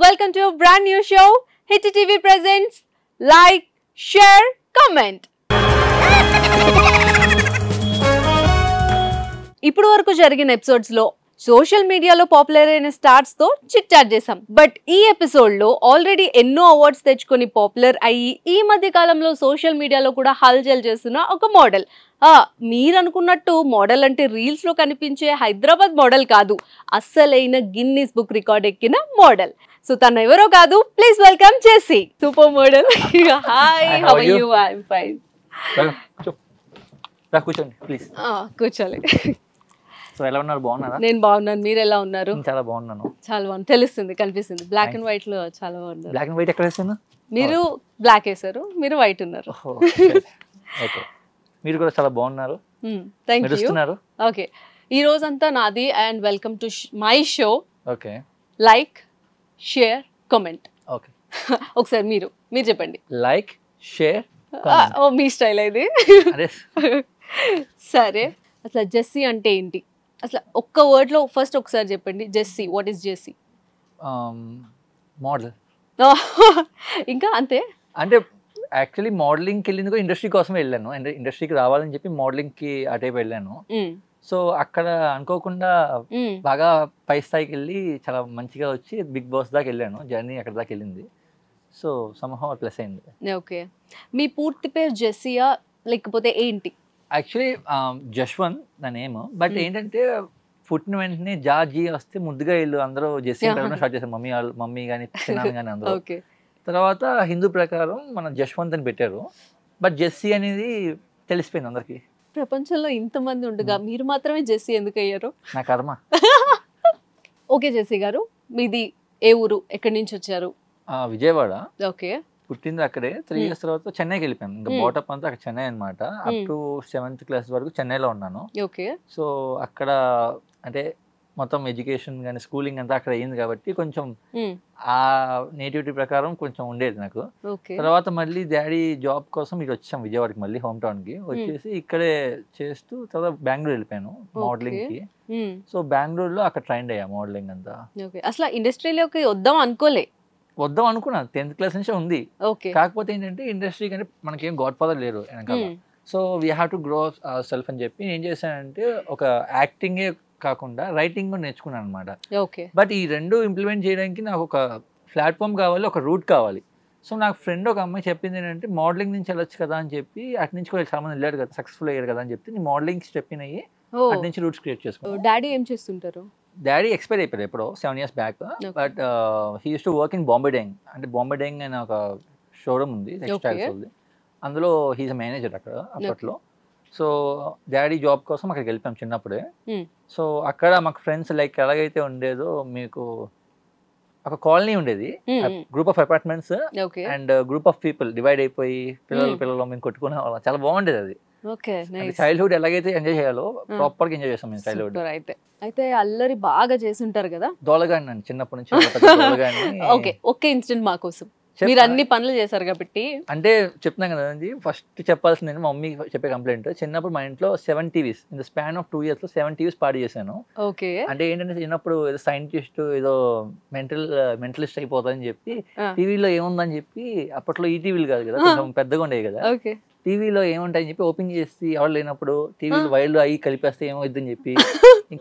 welcome to a brand new show. Hit TV presents like, share, comment. ఇప్పుడు వరకు జరిగిన episodes లో social మీడియాలో పాపులర్ అయిన స్టార్స్ తో చిట్ చాట్ చేసాం. బట్ ఈ ఎపిసోడ్ లో ఆల్రెడీ ఎన్నో అవార్డ్స్ తెచ్చుకొని పాపులర్ అయ్యి ఈ మధ్య కాలంలో సోషల్ మీడియాలో కూడా హల్చల్ చేస్తున్న ఒక మోడల్. మీరు అనుకున్నట్టు మోడల్ అంటే రీల్స్ లో కనిపించే హైదరాబాద్ మోడల్ కాదు, అస్సలైన గిన్నిస్ బుక్ రికార్డ్ ఎక్కిన మోడల్. సో తను ఎవరో కాదు, please welcome Jessie, super model. Hi, how are you? I am fine. కూర్చోండి ప్లీజ్. కూర్చోలే. సో ఎలా ఉన్నారు? బాగున్నారా? నేను బాగున్నాను, మీరు ఎలా ఉన్నారు? చాలా బాగున్నాను. చాలా బాగుంది, తెలుస్తుంది, కనిపిస్తుంది. బ్లాక్ అండ్ వైట్ లో చాలా బాగున్నారు. బ్లాక్ అండ్ వైట్ ఎక్కడ వేసాను? మీరు బ్లాక్ వేసారు, మీరు వైట్ ఉన్నారు. ఓకే, మీరు కూడా చాలా బాగున్నారు. Thank you. ఓకే, ఈ రోజంతా నాది. And welcome to my show. Okay, like, share, comment. Okay, ఒకసారి మీరు చెప్పండి. లైక్, షేర్, ఓ మీ స్టైల్ ఇది. సరే, అసలు జెస్సీ అంటే ఏంటి? అసలు ఒక్క వర్డ్ లో ఫస్ట్ ఒకసారి చెప్పండి. Jessie, what is Jessie? Model. ఇంకా అంతే? అంటే యాక్చువల్లీ మోడలింగ్కి వెళ్ళింది కూడా ఇండస్ట్రీ కోసం వెళ్ళాను. అంటే ఇండస్ట్రీకి రావాలని చెప్పి మోడలింగ్కి అటైపు వెళ్ళాను. సో అక్కడ అనుకోకుండా బాగా పై స్థాయికి వెళ్ళి చాలా మంచిగా వచ్చి బిగ్ బాస్ దాకా వెళ్ళాను. జర్నీ అక్కడ దాకా వెళ్ళింది. సో సమ్హౌ ప్లస్ అయింది. ఓకే, మీ పూర్తి పేరు జెస్సీయా లేకపోతే ఏంటి? యాక్చువల్లీ జశ్వంత్ నా నేమ్. బట్ ఏంటంటే పుట్టిన వెంటనే జార్జీ వస్తే ముద్దుగా వీళ్ళు అందరూ జెస్సీ స్టార్ట్ చేశారు. మమ్మీ కానీ చిన్నాన్న కానీ అందరూ. తర్వాత హిందూ ప్రకారం మన జశ్వంత్ అని పెట్టారు. బట్ జెస్సీ అనేది తెలిసిపోయింది అందరికి. ప్రపంచంలో ఇంతమంది ఉండగా మీరు మాత్రమే జెస్సీ ఎందుకు అయ్యారు? నా కర్మ. ఓకే జెస్సీ గారు, మీది ఏ ఊరు, ఎక్కడి నుంచి వచ్చారు? విజయవాడ. ఓకే, పుట్టింది అక్కడే. 3 years తర్వాత చెన్నైకి వెళ్ళిపోయాను. ఇంకా బాటప్ అంతా అక్కడ చెన్నై అనమాట. అప్ టు 7th class వరకు చెన్నైలో ఉన్నాను. ఓకే, సో అక్కడ అంటే మొత్తం ఎడ్యుకేషన్ కానీ స్కూలింగ్ అంతా అక్కడ అయ్యింది కాబట్టి కొంచెం ఆ నేటివిటీ ప్రకారం కొంచెం ఉండేది నాకు. తర్వాత మళ్ళీ డాడీ జాబ్ కోసం ఇటు వచ్చాం విజయవాడకి, మళ్ళీ హోమ్ టౌన్ కి వచ్చేసి ఇక్కడే చేస్తూ తర్వాత బెంగళూరు వెళ్ళిపోయాను మోడలింగ్ కి. సో బెంగళూరులో అక్కడ ట్రైన్ అయ్యా మోడలింగ్ అంతా. అసలు ఇండస్ట్రీలోకి వద్దాం అనుకున్నాను. 10th class నుంచే ఉంది. కాకపోతే ఏంటంటే ఇండస్ట్రీ కంటే మనకేం గాడ్ ఫాదర్ లేరు వెనకాల. So we have to grow self అని చెప్పి ఏం చేశానంటే ఒక యాక్టింగే కాకుండా రైటింగ్ కూడా నేర్చుకున్నాను అనమాట. బట్ ఈ రెండు ఇంప్లిమెంట్ చేయడానికి నాకు ఒక ప్లాట్ఫామ్ కావాలి, ఒక రూట్ కావాలి. సో నాకు ఫ్రెండ్ ఒక అమ్మాయి చెప్పింది ఏంటంటే మోడలింగ్ నుంచి వెళ్ళొచ్చు కదా అని చెప్పి, అటు నుంచి కూడా చాలా మంది వెళ్ళారు కదా, సక్సెస్ఫుల్ అయ్యారు కదా అని చెప్పి నేను మోడలింగ్ స్టెప్ ఇన్ అయ్యి అటు నుంచి రూట్స్ క్రియేట్ చేసుకున్నాను. డాడీ ఏం చేస్తుంటారు? డాడీ ఎక్స్పైర్ అయిపోయారు ఎప్పుడో 7 years back. But he used to work in Bombay Dyeing. అంటే బాంబే డెంగ్ అనే ఒక షోరూమ్ ఉంది టెక్స్టైల్స్ ఉంది, అందులో హీఈస్ మేనేజర్ అక్కడ అప్పట్లో. సో డాడీ జాబ్ కోసం అక్కడికి వెళ్ళిపోయాం చిన్నప్పుడే. సో అక్కడ మాకు ఫ్రెండ్స్ లైక్ ఎలాగైతే ఉండేదో, మీకు ఒక కాలనీ ఉండేది, group of apartments and group of people divide అయిపోయి పిల్లలు మేము కొట్టుకునే వాళ్ళం. చాలా బాగుండేది అది. చైల్డ్హుడ్ ఎలాగైతే ఎంజాయ్ చేయాలో ప్రాపర్ గా ఎంజాయ్ చేస్తాం మేము చైల్డ్హుడ్. అయితే అల్లరి బాగా చేస్తుంటారు కదా? దోలగాని నన్ను చిన్నప్పటి నుంచి. ఒకే ఇన్సిడెంట్ మా కోసం, మీరు అన్ని పనులు చేశారు కాబట్టి. అంటే చెప్తున్నాం కదండి, ఫస్ట్ చెప్పాల్సింది మా మమ్మీ చెప్పే కంప్లైంట్, చిన్నప్పుడు మా ఇంట్లో 7 TVs in the span of 2 years లో 7 TVs పాడు చేశాను. అంటే ఏంటంటే చిన్నప్పుడు ఏదో సైంటిస్ట్ ఏదో మెంటలిస్ట్ అయిపోతాదని చెప్పి టీవీలో ఏముందని చెప్పి, అప్పట్లో ఈ టీవీలు కాదు కదా, కొంచెం పెద్దగా ఉండేవి కదా, టీవీలో ఏముంటాయని చెప్పి ఓపెన్ చేసి ఎవరు లేనప్పుడు టీవీలో వైర్లు అవి కలిపేస్తే ఏమవుతుందని చెప్పి,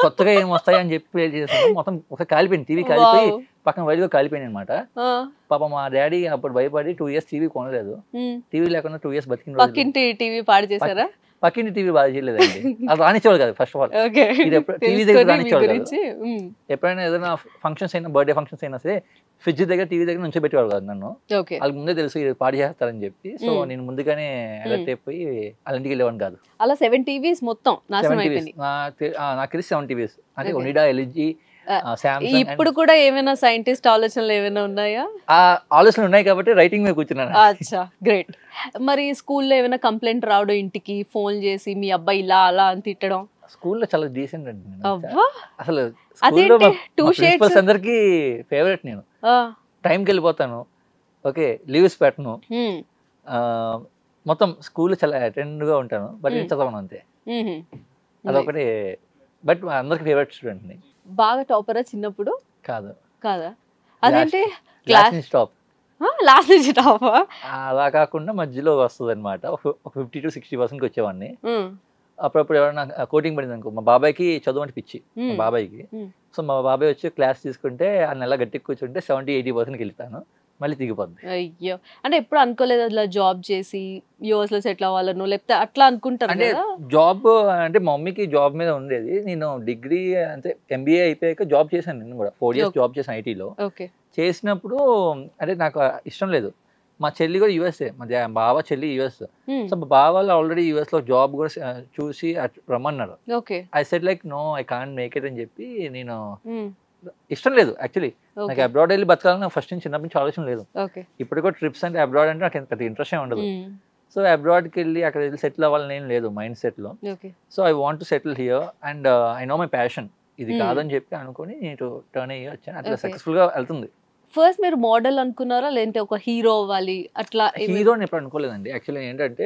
కొత్తగా ఏం వస్తాయి అని చెప్పి ప్లే చేసాను. మొత్తం ఒక కాలిపోయింది, టీవీ కాలిపోయి పక్కన వైర్గా కాలిపోయింది అనమాట. పాప మా డాడీ అప్పుడు భయపడి 2 years టీవీ కొనలేదు. టీవీ లేకుండా 2 years బతికిన రోజు. పక్కింటి టీవీ పాడు చేశారా? పక్కింటి టీవీ బాగా చేయలేదండి, అది రానిచ్చేవాళ్ళు కాదు. ఫస్ట్ ఆఫ్ ఆల్ టీవీ దగ్గర రానిచ్చేవాళ్ళు కాదు. ఎప్పుడైనా ఏదైనా ఫంక్షన్స్ అయినా, బర్త్డే ఫంక్షన్స్ అయినా సరే ఫ్రిడ్జ్ దగ్గర టీవీ దగ్గర నుంచి పెట్టేవాళ్ళు కాదు నన్ను. వాళ్ళకి ముందే తెలుసు ఇది పాడు చేస్తారని చెప్పి. సో నేను ముందుగానే అలర్ట్ అయిపోయి వాళ్ళ ఇంటికి వెళ్ళేవాడిని కాదు. అలా 7 TVs మొత్తం నాశనం అయిపోయింది. నాకు తెలిసి 7 TVs అంటే ఒనిడా, ఎల్జీ, సామ్సంగ్. ఇప్పుడు కూడా ఏమైనా సైంటిస్ట్ ఆలోచనలు ఏమైనా ఉన్నాయా? ఆలోచనలు ఉన్నాయి కాబట్టి రైటింగ్ మీద కూర్చున్నాను. అచ్చా, గ్రేట్. మరి స్కూల్లో ఏమైనా కంప్లైంట్ రావడం, ఇంటికి ఫోన్ చేసి మీ అబ్బాయి ఇలా అలా అని తిట్టడం? స్కూల్లో చాలా డీసెంట్ అండి అసలు. ప్రిన్సిపల్స్ అందరికి ఫేవరెట్. నేను టైంకి వెళ్ళిపోతాను, ఓకే, లీవ్స్ పెట్టను, మొత్తం స్కూల్ చాలా అటెండ్ గా ఉంటాను. బట్ నేను చదవను అంతే, అదొకటి. బట్ అందరికి ఫేవరెట్ స్టూడెంట్ ని. బాగా టాపరా చిన్నప్పుడు? కాదు. కాదా? అదేంటి క్లాస్ స్టాప్ లాస్ట్ నుంచి టాప్? అలా కాకుండా మధ్యలో వస్తుంది అనమాట. ఒక 50 to 60% వచ్చేవాడిని. అప్పుడప్పుడు ఎవరైనా కోటింగ్ పడింది అనుకో, మా బాబాయ్కి చదువు అంటే పిచ్చి మా బాబాయ్కి. సో మా బాబాయ్ వచ్చి క్లాస్ తీసుకుంటే ఆ నెల గట్టికి కూర్చుంటే 70-80%కి వెళ్తాను, మళ్ళీ దిగిపోద్ది. అయ్యో, అంటే ఎప్పుడు అనుకోలేదు అట్లా జాబ్ చేసి యూఎస్ లో సెటిల్ అవ్వాలను, లేకపోతే అట్లా అనుకుంటారు అంటే కదా? జాబ్ అంటే మా మమ్మీకి జాబ్ మీద ఉండేది. నేను డిగ్రీ అంటే ఎంబీఏ అయిపోయాక జాబ్ చేశాను. నేను కూడా 4 years జాబ్ చేశాను ఐటీలో. ఓకే. చేసినప్పుడు అంటే నాకు ఇష్టం లేదు. మా చెల్లి కూడా యూఎస్ఏ, మా బావ చెల్లి యూఎస్. సో మా బావ వాళ్ళు ఆల్రెడీ యూఎస్ లో జాబ్ కూడా చూసి రమ్మన్నారు. Okay. I said like no, I can't make it అని చెప్పి, నేను ఇష్టం లేదు యాక్చువల్లీ. నాకు అబ్రాడ్ వెళ్ళి బతకాలని నాకు ఫస్ట్ నుంచి చిన్నప్పటి నుంచి ఆలోచన లేదు. ఇప్పుడు కూడా ట్రిప్స్ అంటే అబ్రాడ్ అంటే నాకు పెద్ద ఇంట్రెస్ట్ ఉండదు. సో అబ్రాడ్కి వెళ్ళి అక్కడ వెళ్ళి సెటిల్ అవ్వాలని ఏం లేదు మైండ్ సెట్లో. So I want to settle here and I know my passion, ఇది కాదని చెప్పి అనుకుని నేను టర్న్ అయ్యి వచ్చాను. అట్లా సక్సెస్ఫుల్ గా వెళ్తుంది. ఫస్ట్ మీరు మోడల్ అనుకున్నారా, లేదంటే ఒక హీరో అవ్వాలి అట్లా? హీరో ఎప్పుడు అనుకోలేదండి. యాక్చువల్లీ ఏంటంటే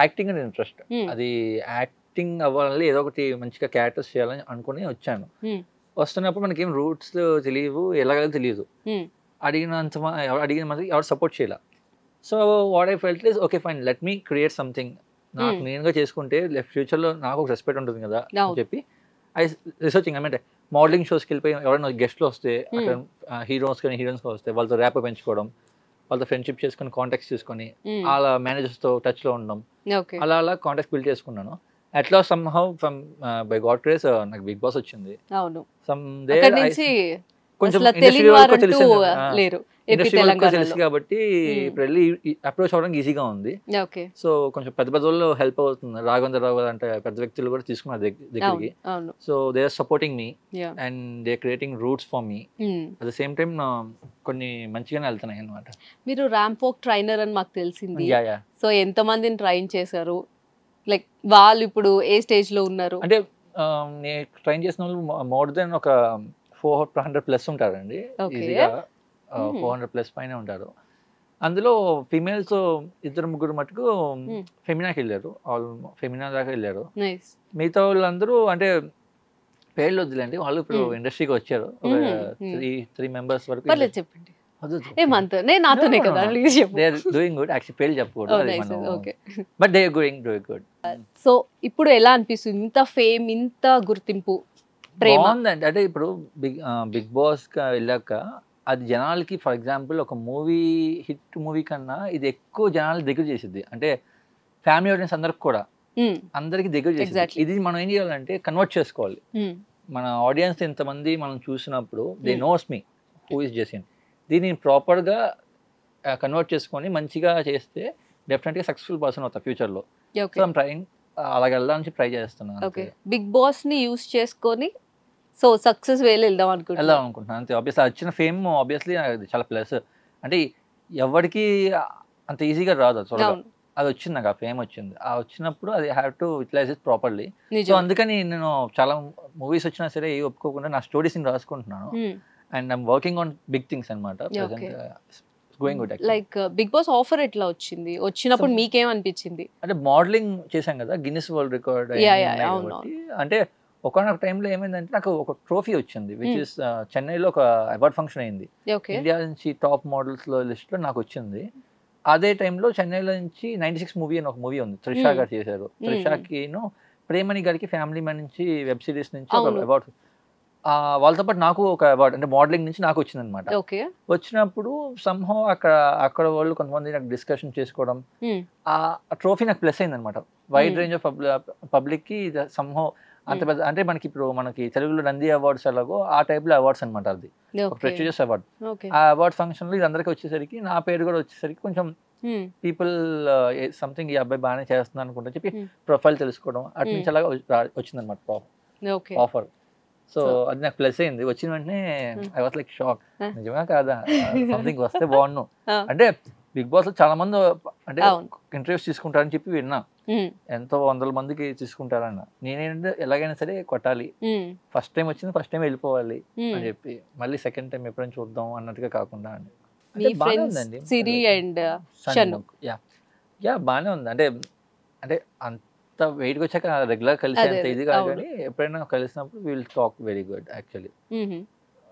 యాక్టింగ్ అనేది ఇంట్రెస్ట్. అది యాక్టింగ్ అవ్వాలని ఏదో ఒకటి మంచిగా క్యారెక్టర్స్ చేయాలని అనుకుని వచ్చాను. వస్తున్నప్పుడు మనకి ఏం రూట్స్ తెలియవు, ఎలాగో తెలియదు. అడిగిన మంది ఎవరు సపోర్ట్ చేయాల. So what I felt is okay fine, let me create something. నాకు నేనుగా చేసుకుంటే ఫ్యూచర్లో నాకు ఒక రెస్పెక్ట్ ఉంటుంది కదా అని చెప్పి ఐ రీసెర్చింగ్. అంటే మోడలింగ్ షోస్కి వెళ్ళిపోయి ఎవరైనా గెస్ట్లు వస్తే, అక్కడ హీరోస్ కానీ హీరోయిన్స్ వస్తే వాళ్ళతో ర్యాప్ పెంచుకోవడం, వాళ్ళతో ఫ్రెండ్షిప్ చేసుకుని కాంటాక్ట్స్ చేసుకుని అలా మేనేజర్స్తో టచ్లో ఉండడం, అలా అలా కాంటాక్ట్స్ బిల్డ్ చేసుకున్నాను. అట్లా somehow from by God grace నాకు బిగ్ బాస్ వచ్చింది. కొంచెం ఇండస్ట్రీ తెలుసు కాబట్టి ఇప్పుడు వెళ్ళి అప్రోచ్ అవ్వడానికి ఈజీగా ఉంది. సో కొంచెం పెద్ద పెద్ద వాళ్ళు హెల్ప్ అవుతుంది. రాఘవేంద్రరావు గారు అంటే పెద్ద వ్యక్తులు కూడా తీసుకున్నారు దగ్గరికి. So they are supporting me and they are creating routes for me. At the same time కొన్ని మంచిగానే వెళ్తున్నాయి అనమాట. మీరు ర్యాంప్ వాక్ ట్రైనర్ అని మాకు తెలిసింది. సో ఎంత మందిని ట్రైన్ చేశారు? లైక్ వాళ్ళు ఇప్పుడు ఏ స్టేజ్ లో ఉన్నారు? అంటే నేను ట్రైన్ చేసిన వాళ్ళు మోర్ దెన్ ఒక 400+ ఉంటారండి. ఈజీగా 400+ పైన ఉంటారు. అందులో ఫీమేల్స్ 2-3 మటుకు ఫెమినాకి వెళ్ళారు, ఫెమినా దాకా వెళ్ళారు. మిగతా వాళ్ళందరూ అంటే పేర్లు వద్దులేండి, వాళ్ళు ఇప్పుడు ఇండస్ట్రీకి వచ్చారు. ఒక 3 members వరకు. చెప్పండి. నాతోనే కదా డూయింగ్ గుడ్. యాక్చువల్లీ పేర్లు చెప్పకూడదు, but they are doing good. So ఇప్పుడు ఎలా అనిపిస్తుంది ఇంత ఫేమ్, ఇంత గుర్తింపు? బాగుందండి. అంటే ఇప్పుడు బిగ్ బాస్ వెళ్ళాక అది జనాలకి, ఫర్ ఎగ్జాంపుల్ ఒక మూవీ హిట్ మూవీ కన్నా ఇది ఎక్కువ జనాలు దగ్గర చేసిద్ది. అంటే ఫ్యామిలీ ఆడియన్స్ అందరికి కూడా అందరికి దగ్గర చేసిద్ది. ఇది మనం ఏం చేయాలంటే కన్వర్ట్ చేసుకోవాలి. మన ఆడియన్స్ ఎంతమంది మనం చూసినప్పుడు they knows me who is Jesin. దీన్ని ప్రాపర్గా కన్వర్ట్ చేసుకొని మంచిగా చేస్తే డెఫినెట్గా సక్సెస్ఫుల్ పర్సన్ అవుతా ఫ్యూచర్లో. సో ఐమ్ ట్రైయింగ్, అలాగ వెళ్ళడానికి ట్రై చేస్తున్నాను. బిగ్ బాస్ ని యూస్ చేసుకొని సో సక్సెస్ వేలో వెళ్దాం అనుకుంటున్నాను అంతే. ఆబ్వియస్లీ వచ్చిన ఫేమ్ ఆబ్వియస్లీ చాలా ప్లస్. అంటే ఎవరికి అంత ఈజీగా రాదు అది వచ్చింది. నాకు ఆ ఫేమ్ వచ్చింది. ఆ వచ్చినప్పుడు అది have to utilize it properly. So అందుకని నేను చాలా మూవీస్ వచ్చినా సరే ఏ ఒప్పుకోకుండా నా స్టోరీస్ ని రాసుకుంటున్నాను. And I'm working on big things అన్నమాట. లైక్ బిగ్ బాస్ ఆఫర్ ఎట్లా వచ్చింది? వచ్చినప్పుడు మీకేం అనిపించింది? అంటే మోడలింగ్ చేశాం కదా, గిన్నిస్ వరల్డ్ రికార్డ్. అంటే ఒకనొక టైంలో ఏమైందంటే నాకు ఒక ట్రోఫీ వచ్చింది, విచ్ ఇస్ చెన్నైలో ఒక అవార్డ్ ఫంక్షన్ అయింది. ఇండియా నుంచి టాప్ మోడల్స్ లో లిస్ట్ లో నాకు వచ్చింది. అదే టైంలో చెన్నైలో నుంచి 96 మూవీ అని ఒక మూవీ ఉంది, త్రిషా గారు చేశారు. త్రిషాకి ప్రేమణి గారికి ఫ్యామిలీ మ్యాన్ నుంచి వెబ్ సిరీస్ నుంచి ఒక అవార్డ్, వాళ్ళతో పాటు నాకు ఒక అవార్డ్ అంటే మోడలింగ్ నుంచి నాకు వచ్చింది అనమాట. వచ్చినప్పుడు సంహో అక్కడ వాళ్ళు కొంతమంది నాకు డిస్కషన్ చేసుకోవడం, ఆ ట్రోఫీ నాకు ప్లస్ అయింది అనమాట. వైడ్ రేంజ్ ఆఫ్ పబ్లిక్ కి సంహో అంత పెద్ద, అంటే మనకి తెలుగులో నంది అవార్డ్స్ ఎలాగో ఆ టైప్ లో అవార్డ్స్ అనమాట. అది ఒక ప్రెస్టీజియస్ అవార్డ్. ఆ అవార్డ్ ఫంక్షన్ లో ఇది అందరికీ వచ్చేసరికి నా పేరు కూడా వచ్చేసరికి కొంచెం పీపుల్ సంథింగ్ ఈ అబ్బాయి బాగానే చేస్తున్నా అనుకుంటా చెప్పి ప్రొఫైల్ తెలుసుకోవడం అటు నుంచి అలాగా వచ్చిందనమాట ఆఫర్. సో అది నాకు ప్లస్ అయింది. వచ్చిన వెంటనే ఐ వాస్ లైక్ షాక్, నిజమే కాదా సంథింగ్ వస్తే బాగున్నాను. అంటే బిగ్ బాస్ లో చాలా మంది అంటే ఇంటర్వ్యూస్ తీసుకుంటారని చెప్పి విన్నా, ఎంతో 100 మందికి తీసుకుంటారన్న. నేనేంటంటే ఎలాగైనా సరే కొట్టాలి, ఫస్ట్ టైం వచ్చింది ఫస్ట్ టైం వెళ్ళిపోవాలి అని చెప్పి మళ్ళీ సెకండ్ టైం ఎప్పుడైనా చూద్దాం అన్నట్టుగా కాకుండా బాగానే ఉందండి. బాగానే ఉంది. అంటే అంత వెయిట్కి వచ్చాక రెగ్యులర్ కలిసి అంత ఇది కాదు, కానీ ఎప్పుడైనా కలిసినప్పుడు will talk very good actually.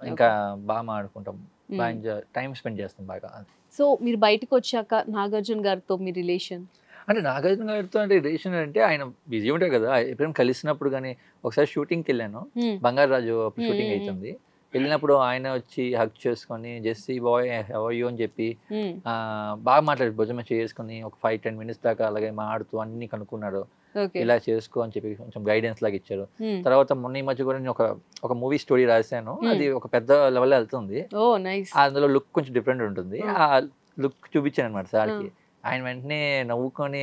ఇంకా బాగా మాట్లాడుకుంటాం. బాగా టైం స్పెండ్ చేస్తాం బాగా. సో మీరు బయటకు వచ్చాక నాగార్జున గారితో మీ రిలేషన్? అంటే నాగార్జున గారితో అంటే రిలేషన్ అంటే ఆయన బిజీ ఉంటారు కదా, ఎప్పుడైనా కలిసినప్పుడు కానీ ఒకసారి షూటింగ్కి వెళ్ళాను, బంగారు రాజు అప్పుడు షూటింగ్ అవుతుంది, వెళ్ళినప్పుడు ఆయన వచ్చి హగ్ చేసుకొని Jessie boy how are you అని చెప్పి బాగా మాట్లాడి భుజం చేసుకొని ఒక 5-10 minutes దాకా అలాగే మాడుతూ అన్ని కనుక్కున్నాడు, ఇలా చేసుకో అని చెప్పి కొంచెం గైడెన్స్ లాగా ఇచ్చారు. తర్వాత మొన్న ఈ మధ్య కూడా నేను ఒక మూవీ స్టోరీ రాశాను, అది ఒక పెద్ద లెవెల్లో వెళ్తుంది, అందులో లుక్ కొంచెం డిఫరెంట్ ఉంటుంది, ఆ లుక్ చూపించాను అనమాట సార్కి. ఆయన వెంటనే నవ్వుకొని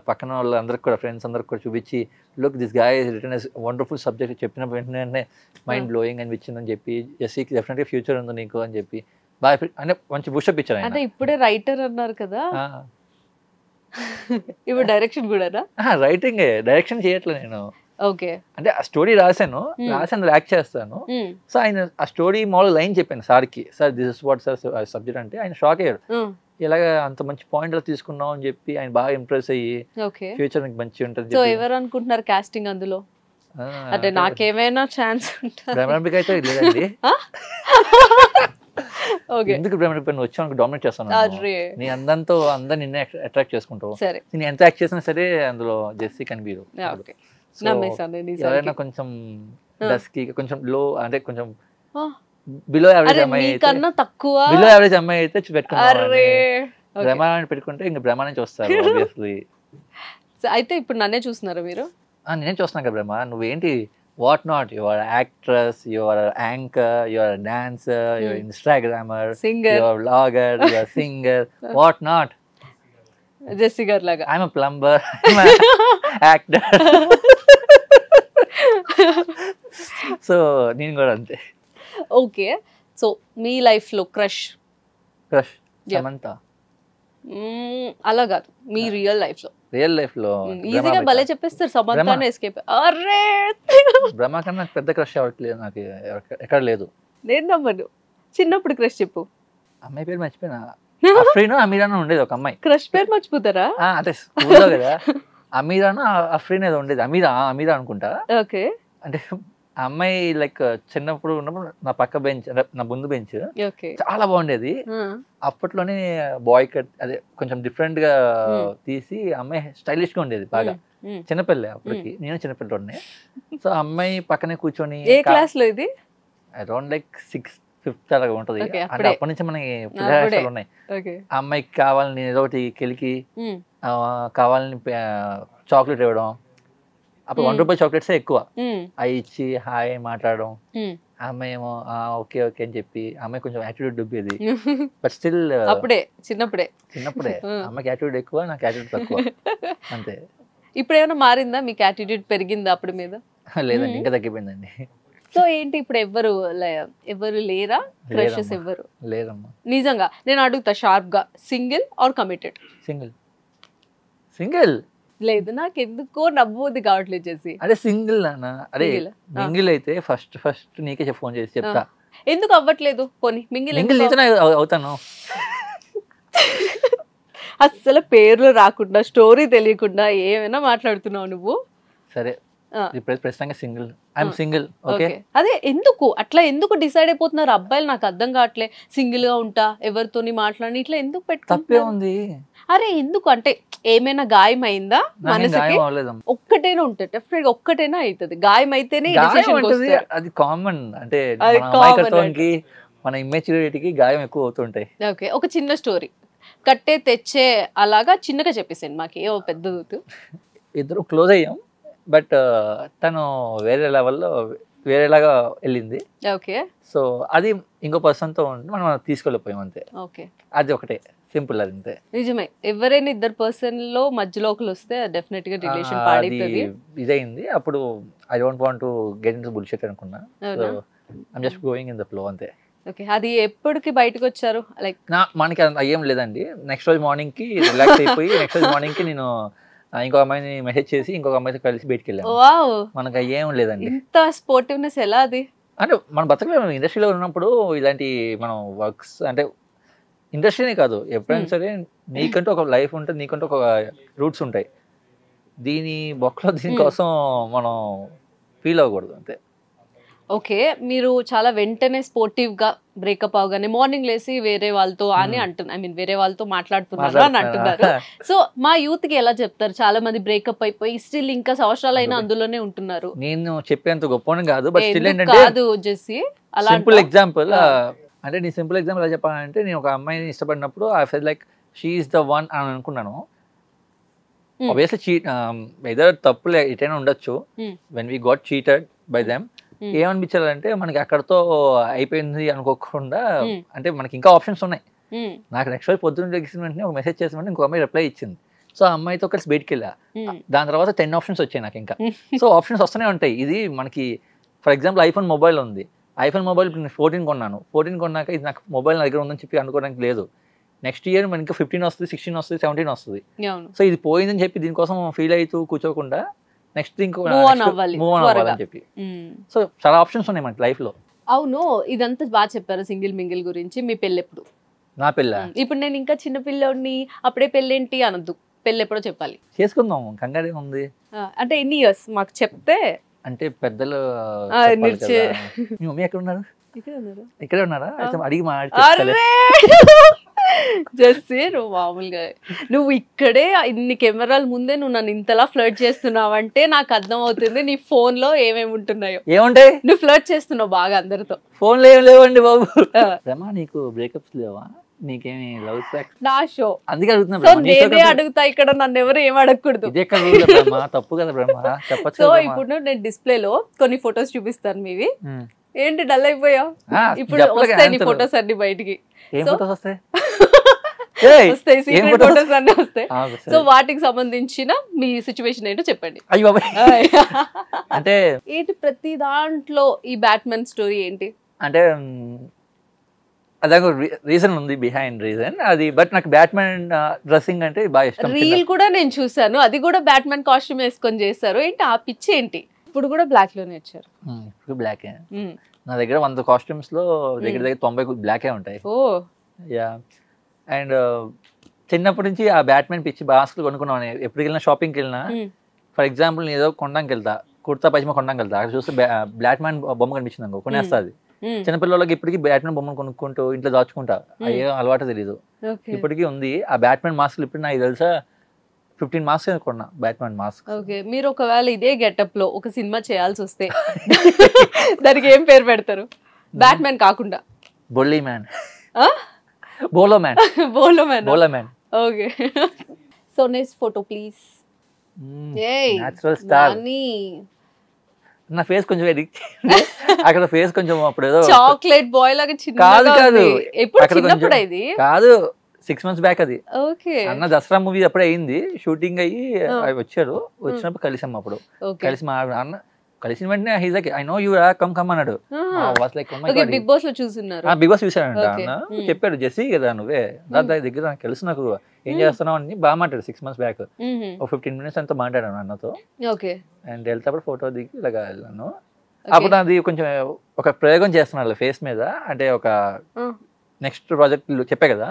పక్కన వాళ్ళు అందరికి కూడా ఫ్రెండ్స్ అందరికి కూడా చూపించి look this guy is written as wonderful subject చెప్పిన వెంటనే మైండ్ బ్లోయింగ్ అనిపించిందని చెప్పి, జెస్సీకి డెఫినెట్గా ఫ్యూచర్ ఉంది నీకు అని చెప్పి బాగా అంటే మంచి బూస్టప్ ఇచ్చారు. అంటే ఇప్పుడే రైటర్ అన్నారు కదా, ఇప్పుడు డైరెక్షన్ కూడా? రైటింగ్, డైరెక్షన్ చేయట్లేదు నేను. ఓకే, అంటే ఆ స్టోరీ రాశాను యాక్ట్ చేస్తాను. సో ఆయన ఆ స్టోరీ మామూలు లైన్ చెప్పాను సార్కి, sir this is what sir subject అంటే ఆయన షాక్ అయ్యారు, ఇలాగ అంత మంచి పాయింట్ తీసుకున్నాం అని చెప్పి ఆయన బాగా ఇంప్రెస్ అయ్యి ఫ్యూచర్ నీకు మంచి ఉంటుంది. సో ఎవరు అనుకుంటున్నారు కాస్టింగ్ అందులో? అంటే నాకేమైనా ఛాన్స్ బ్రహ్మాంబిక అయితే లేదండి. ఎందుకు బ్రహ్మాంబిక నువ్వు వచ్చి డామినేట్ చేస్తాను, నీ అందంతో అందరు నిన్నే అట్రాక్ట్ చేసుకుంటావు, నేను ఎంత యాక్ట్ చేసినా సరే అందులో జెస్సీ కనిపించదు. ఎవరైనా కొంచెం డస్కీ కొంచెం లో అంటే కొంచెం బిలో యావరేజ్ అమ్మాయి అయితే బ్రహ్మాండం పెట్టుకుంటే ఇంకా బ్రహ్మాండం చూస్తారు ఆబ్వియస్లీ. అయితే ఇప్పుడు నన్నే చూస్తున్నారా మీరు? నేనే చూస్తున్నాను కదా బ్రహ్మ, నువ్వేంటి what not, your actress, your anchor, your dancer, your instagrammer, your vlogger, your singer, what not. Jessie గారు లాగా I'm a plumber, actor. So నేను కూడా అంతే. ఓకే, సో మీ లైఫ్ లో క్రష్ సమంత అలా కాదు, మీ రియల్ లైఫ్ లో ఈజీగా భలే చెప్పేస్తారు సమంత ఎస్కేప్. అరే బ్రహ్మ కన్నా నాకు పెద్ద క్రష్ అవ్వట్లేదు, నాకు ఎక్కడ లేదు. నేను నమ్మను. చిన్నప్పుడు క్రష్ చెప్పు. అమ్మాయి పేరు మర్చిపోయినా, అఫ్రీన్ అమీరానో ఉండేది ఒక అమ్మాయి. క్రష్ పేరు మర్చిపోతారా? అంటే స్కూల్లో కదా అమీరానో అఫ్రీన్ ఏదో ఉండేది, అమీరా అనుకుంటా. ఓకే, అంటే ఆ అమ్మాయి లైక్ చిన్నప్పుడు ఉన్నప్పుడు నా పక్క బెంచ్ నా ముందు బెంచ్ చాలా బాగుండేది. అప్పట్లోనే బాయ్ కట్ అదే కొంచెం డిఫరెంట్ గా తీసి అమ్మాయి స్టైలిష్ గా ఉండేది బాగా, చిన్నపిల్లే అప్పటికి, నేను చిన్నపిల్లనే. సో అమ్మాయి పక్కనే కూర్చొని, ఏ క్లాస్ లో ఇది? అరౌండ్ లైక్ 6th 5th అలాగా ఉంటది. అంటే అప్పటి నుంచి మనకి పిల్లలు ఉన్నాయి. ఆ అమ్మాయికి కావాలని ఏదో ఒకటి కెలికి కావాలని చాక్లెట్ ఇవ్వడం, అప్పుడు ₹1 చాక్లెట్స్ ఎక్కువ, అవి ఇచ్చి హాయ్ మాట్లాడడం. అమ్మాయి ఏమో ఓకే ఓకే అని చెప్పి, అమ్మాయి కొంచెం యాటిట్యూడ్ దుబ్బేది, బట్ స్టిల్ అప్పుడే చిన్నప్పుడే అమ్మాయికి యాటిట్యూడ్ ఎక్కువ, నాకు యాటిట్యూడ్ తక్కువ అంతే. ఇప్పుడు ఏమైనా మారిందా, మీకు యాటిట్యూడ్ పెరిగిందా అప్పుడు మీద? లేదండి, ఇంకా తగ్గిపోయిందండి. సో ఏంటి ఇప్పుడు ఎవరు లేరా క్రషెస్? ఎవరు లేరమ్మా. నిజంగా నేను అడుగుతా షార్ప్ గా, సింగిల్ ఆర్ కమిటెడ్? సింగిల్ లేదు, నాకు ఎందుకో నవ్వుది కావట్లేదు చేసి. అదే సింగిల్ నాన్న, అరే మింగిల్ అయితే ఫస్ట్ నీకే ఫోన్ చేసి చెప్తా. ఎందుకు అవ్వట్లేదు? పోనీ మింగిల్ అవుతాను. అస్సలు పేర్లు రాకుండా స్టోరీ తెలియకుండా ఏమైనా మాట్లాడుతున్నావు నువ్వు. సరే ప్రస్తుతంగా సింగిల్, ఐఎమ్ సింగిల్. ఓకే, అదే ఎందుకు అట్లా ఎందుకు డిసైడ్ అయిపోతున్నారు అబ్బాయిలు? నాకు అర్థం కావట్లే. సింగిల్ గా ఉంటా, ఎవరితోని మాట్లాడి, ఇట్లా ఎందుకు పెట్టుకుంది? అరే ఎందుకు అంటే ఏమైనా గాయం అయిందా మనసుకి? ఒక్కటైనా ఉంటుంది, డెఫినెట్ గా ఒక్కటైనా అవుతుంది. గాయం అయితేనే అది కామన్, అంటే మన ఇమ్మెచ్యూరిటీకి గాయం ఎక్కువ అవుతుంటాయి. ఓకే, ఒక చిన్న స్టోరీ కట్టే తెచ్చే అలాగా చిన్నగా చెప్పేసాను, మాకు ఏవో పెద్ద. ఇద్దరు క్లోజ్ అయ్యాం, బట్ తను వేరే లెవెల్లో వేరేలాగా వెళ్ళింది. ఓకే, సో అది ఇంకో పర్సన్తో ఉంటే మనం తీసుకెళ్ళిపోయాం అంతే. ఓకే, అది ఒకటే, సింపుల్, అది అంతే. నిజమే, ఎవరైనా ఇద్దరు పర్సన్ లో మధ్యలో ఒకరు వస్తే డెఫినెట్ గా రిలేషన్ పాడైతది. ఇదైంది, అప్పుడు I don't want to get into bullshit అనుకున్నా. So I'm just going in the flow అంతే. ఓకే, అది ఎప్పటికి బయటకు వచ్చారు? లైక్ మనకి ఏం లేదండి, నెక్స్ట్ రోజు మార్నింగ్ కి రిలాక్స్ అయిపోయి నెక్స్ట్ రోజు మార్నింగ్ కి నేను ఇంకొక అమ్మాయిని మెసేజ్ చేసి ఇంకొక అమ్మాయితో కలిసి బయటికి వెళ్ళాను. మనకు ఏం లేదండి. ఇంత స్పోర్టివ్నెస్ ఎలా? అది అంటే మన బతకలేము, ఇండస్ట్రీలో ఉన్నప్పుడు ఇలాంటి మనం వర్క్స్ అంటే ఇండస్ట్రీనే కాదు, ఎప్పుడైనా సరే నీకంటూ ఒక లైఫ్ ఉంటుంది, నీకంటూ ఒక రూట్స్ ఉంటాయి. దీని బొక్కలో దీనికోసం మనం ఫీల్ అవ్వకూడదు అంతే. ఓకే, మీరు చాలా వెంటనే స్పోర్టివ్ గా బ్రేకప్ అవగానే మార్నింగ్ లేసి వేరే వాళ్ళతో అని అంటున్నారు, ఐ మీన్ వేరే వాళ్ళతో మాట్లాడుతున్నారు అని అంటున్నారు. సో మా యూత్ కి ఎలా చెప్తారు? చాలా మంది బ్రేకప్ అయిపోయి స్టిల్ ఇంకా సంవత్సరాలైనా అందులోనే ఉంటున్నారు. నేను చెప్పేంత గొప్ప కాదు, బట్ స్టిల్ ఏంటంటే కాదు జెస్సీ, అలా సింపుల్ ఎగ్జాంపుల్ అంటే నీ సింపుల్ ఎగ్జాంపుల్ ఎలా చెప్పాలంటే, నేను ఒక అమ్మాయిని ఇష్టపడినప్పుడు I feel like she is the one అని అనుకున్నాను. ఆబ్వియస్లీ చీట్ ఏదో తప్పులే ఎటైనా ఉండొచ్చు. When we got cheated by them, ఏమనిపించాలంటే మనకి అక్కడతో అయిపోయింది అనుకోకుండా, అంటే మనకి ఇంకా ఆప్షన్స్ ఉన్నాయి. నాకు నెక్స్ట్ రోజు పొద్దున్న లెగిసిన వెంటనే ఒక మెసేజ్ చేసిన వెంటనే ఇంకో అమ్మాయి రిప్లై ఇచ్చింది. సో ఆ అమ్మాయితో కలిసి బయటికి వెళ్ళా. దాని తర్వాత 10 ఆప్షన్స్ వచ్చాయి నాకు ఇంకా. సో ఆప్షన్స్ వస్తూనే ఉంటాయి. ఇది మనకి ఫర్ ఎగ్జాంపుల్ ఐఫోన్ మొబైల్ ఉంది. ఐఫోన్ మొబైల్ 14 కొన్నాను. 14 కొన్నాక ఇది నాకు మొబైల్ నా దగ్గర ఉందని చెప్పి అనుకోవడానికి లేదు. నెక్స్ట్ ఇయర్ మనకి 15 వస్తుంది, 16 వస్తుంది, 17 వస్తుంది. సో ఇది పోయిందని చెప్పి దీనికోసం ఫీల్ అవుతూ కూర్చోకుండా నెక్స్ట్ ఇంకో మూవ్ ఆన్ అవ్వాలని చెప్పి. సో చాలా ఆప్షన్స్ ఉన్నాయి మనకి లైఫ్ లో. అవును, ఇదంతా బాగా చెప్పారు సింగిల్ మింగిల్ గురించి. మీ పెళ్ళి ఎప్పుడు? నా పెళ్ళ ఇప్పుడు నేను ఇంకా చిన్న పిల్లోడిని, అప్పుడే పెళ్ళేంటి అనొద్దు, పెళ్ళి ఎప్పుడో చెప్పాలి. చేసుకుందాం, కంగారే ఉంది. అంటే ఎన్ని ఇయర్స్ మాకు చెప్తే, అంటే పెద్దలు మీ మమ్మీ ఎక్కడ ఉన్నారు? ఇక్కడే ఉన్నారా? అడిగి జెస్సీ నువ్వు మామూలుగా నువ్వు ఇక్కడే ఇన్ని కెమెరాల ముందే నువ్వు నన్ను ఇంతలా ఫ్లర్ట్ చేస్తున్నావంటే నాకు అర్థం అవుతుంది నీ ఫోన్ లో ఏమేమి ఉంటున్నాయో. ఏముంటాయి? నువ్వు ఫ్లర్ట్ చేస్తున్నావు బాగా అందరితో. ఫోన్ లో ఏం లేవండి బాబు. రమా నీకు బ్రేకప్స్ లేవా? నీకేమి లవ్ సెక్స్? నా షో అందుకే అడుగుతున్నా. సో నేనే అడుగుతా, ఇక్కడ నన్ను ఎవరు ఏం అడగకూడదు. ఇదే తప్పు కదా బ్రహ్మ, చెప్పచ్చు. సో ఇప్పుడు నేను డిస్ప్లే లో కొన్ని ఫొటోస్ చూపిస్తాను మీవి. ఏంటి డల్ అయిపోయావు? ఇప్పుడు వస్తాయి నీ ఫొటోస్ అన్ని బయటికి. ఏం ఫొటోస్ వస్తాయి? వస్తాయి, సీక్రెట్ ఫొటోస్ అన్ని వస్తాయి. సో వాటికి సంబంధించిన మీ సిచ్యువేషన్ ఏంటో చెప్పండి. అయ్యో అంటే ఏంటి ప్రతి దాంట్లో ఈ బ్యాట్మెన్ స్టోరీ ఏంటి? అంటే అదే రీజన్ ఉంది, బిహైండ్ రీజన్ అది. బట్ నాకు బ్యాట్మెన్ డ్రెస్సింగ్ అంటే బాగా ఇష్టం. రీల్ కూడా నేను చూసాను, అది కూడా బ్యాట్మెన్ కాస్ట్యూమ్ వేసుకొని చేస్తారు. ఏంటి ఆ పిచ్చి ఏంటి? ఇప్పుడు కూడా బ్లాక్ లోనే వచ్చారు. ఇప్పుడు బ్లాకే. నా దగ్గర 100 కాస్ట్యూమ్స్ లో దగ్గర 90 బ్లాకే ఉంటాయి. ఓ యా. అండ్ చిన్నప్పటి నుంచి ఆ బ్యాట్మెన్ పిచ్చి బాస్కులు కొనుక్కున్నాను. ఎప్పుడు వెళ్ళినా షాపింగ్కి వెళ్ళినా, ఫర్ ఎగ్జాంపుల్ నేను ఏదో కొనడానికి వెళ్తా, కుర్తా పైజమా కొనడానికి వెళ్తా, అక్కడ చూస్తే బ్యాట్మెన్ బొమ్మ కనిపించింది అనుకో, కొనేస్తుంది. చిన్నపిల్లలకి ఇప్పటికీ బ్యాట్మెన్ బొమ్మను కొనుక్కుంటూ ఇంట్లో దాచుకుంటా, అయ్యో అలవాటు తెలీదు. ఇప్పటికీ ఉంది ఆ బ్యాట్మెన్ మాస్క్. ఇప్పుడు నాకు తెలుసా 15 మాస్క్ కొన్నా, బ్యాట్మెన్ మాస్క్. ఓకే, మీరు ఒకవేళ ఇదే గెటప్ లో ఒక సినిమా చేయాల్సి వస్తే దానికి ఏం పేరు పెడతారు? బ్యాట్మెన్ కాకుండా బొల్లీ మ్యాన్, బోలో మ్యాన్. బోలో మ్యాన్, బోలో man. Okay. So next photo please. Natural star. నా ఫేస్ కొంచెం అక్కడ ఫేస్ కొంచెం అప్పుడు ఏదో చాక్లెట్ బాయ్ లాగా చిన్న. కాదు కాదు, కాదు 6 months బ్యాక్ అది. అన్న దసరా మూవీ అప్పుడే అయింది, షూటింగ్ అయ్యి వచ్చారు. వచ్చినప్పుడు కలిసాం. అప్పుడు కలిసి మా అన్న కలిసిన వెంటనే he's like I know you come come అన్నాడు. బిగ్ బాస్ లో చూస్తున్నారు. బిగ్ బాస్ చూసానంట అన్న. చెప్పాడు జెస్సీ కదా నువ్వే దగ్గర నాకు తెలుసు, నాకు ఏం చేస్తున్నావు అని బాగా మాట్లాడు. 6 months బ్యాక్ ఒక 15 minutes అంతా మాట్లాడాను అన్నతో. అండ్ వెళ్తాప్పుడు ఫోటో దిగి ఇలాగా వెళ్ళాను. అప్పుడు అది కొంచెం ఒక ప్రయోగం చేస్తున్నాడు ఫేస్ మీద. అంటే ఒక నెక్స్ట్ ప్రాజెక్ట్ చెప్పే కదా,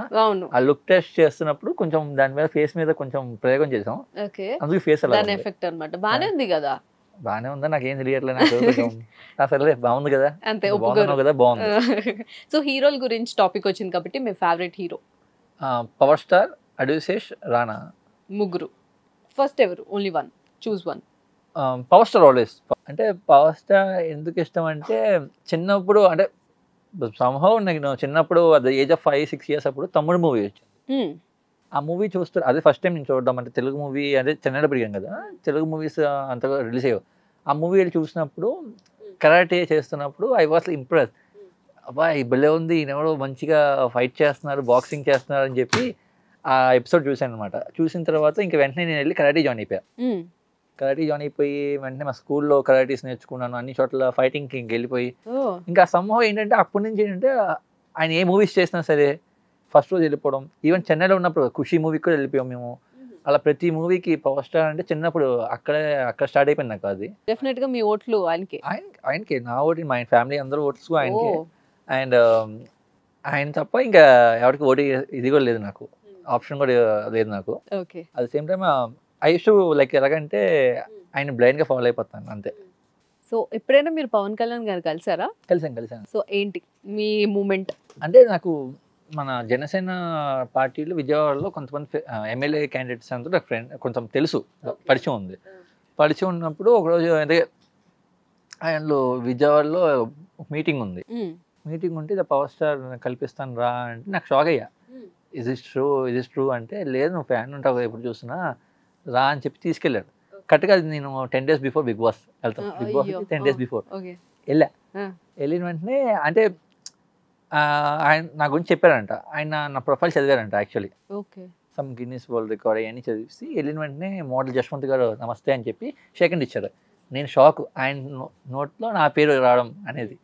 ఆ లుక్ టెస్ట్ చేస్తున్నప్పుడు కొంచెం దాని మీద ఫేస్ మీద కొంచెం ప్రయోగం చేసాం. అందుకే ఫేస్ అలా ఎఫెక్ట్ అన్నమాట. బానే ఉంది కదా? బానే ఉందా? నాకేం తెలియట్లేదు. అసలు బాగుంది కదా, అంతే కదా, బాగుంది. సో హీరోల గురించి టాపిక్ వచ్చింది కాబట్టి మీ favourite hero? Power star, Adivi Sesh, Rana. ముగ్గురు. ఫస్ట్ ఎవరు? Only one, choose one. Power star always. అంటే పవర్ స్టార్ ఎందుకు ఇష్టం అంటే, చిన్నప్పుడు అంటే సంహౌ నేను చిన్నప్పుడు అదే ఏజ్ ఆఫ్ 5-6 years అప్పుడు తమ్ముడు మూవీ వచ్చింది. ఆ మూవీ చూస్తే అదే ఫస్ట్ టైం నేను చూడడం. అంటే తెలుగు మూవీ, అంటే చెన్నైలో పెరిగాం కదా, తెలుగు మూవీస్ అంతగా రిలీజ్ అయ్యావు. ఆ మూవీ చూసినప్పుడు కరాటే చేస్తున్నప్పుడు ఐ వాస్ ఇంప్రెస్. అబ్బా ఈ భలే ఉంది, ఈయనెవరో మంచిగా ఫైట్ చేస్తున్నారు, బాక్సింగ్ చేస్తున్నారు అని చెప్పి ఆ ఎపిసోడ్ చూశాను అనమాట. చూసిన తర్వాత ఇంకా వెంటనే నేను వెళ్ళి కరాటే జాయిన్ అయిపోయా. కరాటీ జాయిన్ అయిపోయి వెంటనే మా స్కూల్లో కరాటీస్ నేర్చుకున్నాను. అన్ని చోట్ల ఫైటింగ్కి ఇంకెళ్ళిపోయి ఇంకా సంభవం ఏంటంటే అప్పటి నుంచి ఏంటంటే ఆయన ఏ మూవీస్ చేసినా సరే ఫస్ట్ రోజు వెళ్ళిపోవడం. ఈవెన్ చెన్నైలో ఉన్నప్పుడు ఖుషి మూవీకి కూడా వెళ్ళిపోయాం మేము. అలా ప్రతి మూవీకి పవర్ స్టార్ అంటే చిన్నప్పుడు అక్కడ స్టార్ట్ అయిపోయింది నాకు. అది డెఫినెట్ గా మీ ఓట్లు ఆయనకే. నా ఓటు, మా ఫ్యామిలీ అందరూ ఓట్స్ ఆయనకే. అండ్ ఆయన తప్ప ఇంకా ఎవరికి ఓటు ఇది కూడా లేదు నాకు, ఆప్షన్ కూడా లేదు నాకు. At the same time I used to like ఎలాగంటే ఆయన బ్లైండ్ గా ఫాలో అయిపోతాను అంతే. సో ఎప్పుడైనా మీరు పవన్ కళ్యాణ్ గారు కలిసారా? కలిసాను. సో ఏంటి మీ మూమెంట్? అంటే నాకు మన జనసేన పార్టీలో విజయవాడలో కొంతమంది ఎమ్మెల్యే క్యాండిడేట్స్ అంతా నాకు ఫ్రెండ్ కొంచెం తెలుసు, పరిచయం ఉంది. పరిచయం ఉన్నప్పుడు ఒకరోజు అదే ఆయనలో విజయవాడలో మీటింగ్ ఉంది. మీటింగ్ ఉంటే పవర్ స్టార్ కల్పిస్తాను రా అంటే నాకు షాక్ అయ్యా. ఇస్ ఇస్ ట్రూ అంటే, లేదు నువ్వు ఫ్యాన్ ఉంటావు ఎప్పుడు చూసినా రా అని చెప్పి తీసుకెళ్ళాడు. కరెక్ట్గా నేను 10 days బిఫోర్ బిగ్ బాస్ వెళ్తాను. బిగ్ బాస్ 10 days బిఫోర్ వెళ్ళిన వెంటనే అంటే ఆయన నా గురించి చెప్పారంట. ఆయన నా ప్రొఫైల్ చదివారంట actually. Some Guinness world record అవన్నీ చదివి వెళ్ళిన వెంటనే మోడల్ జశ్వంత్ గారు నమస్తే అని చెప్పి సెకండ్ ఇచ్చారు. నేను షాక్, ఆయన నోట్లో నా పేరు రావడం అనేది.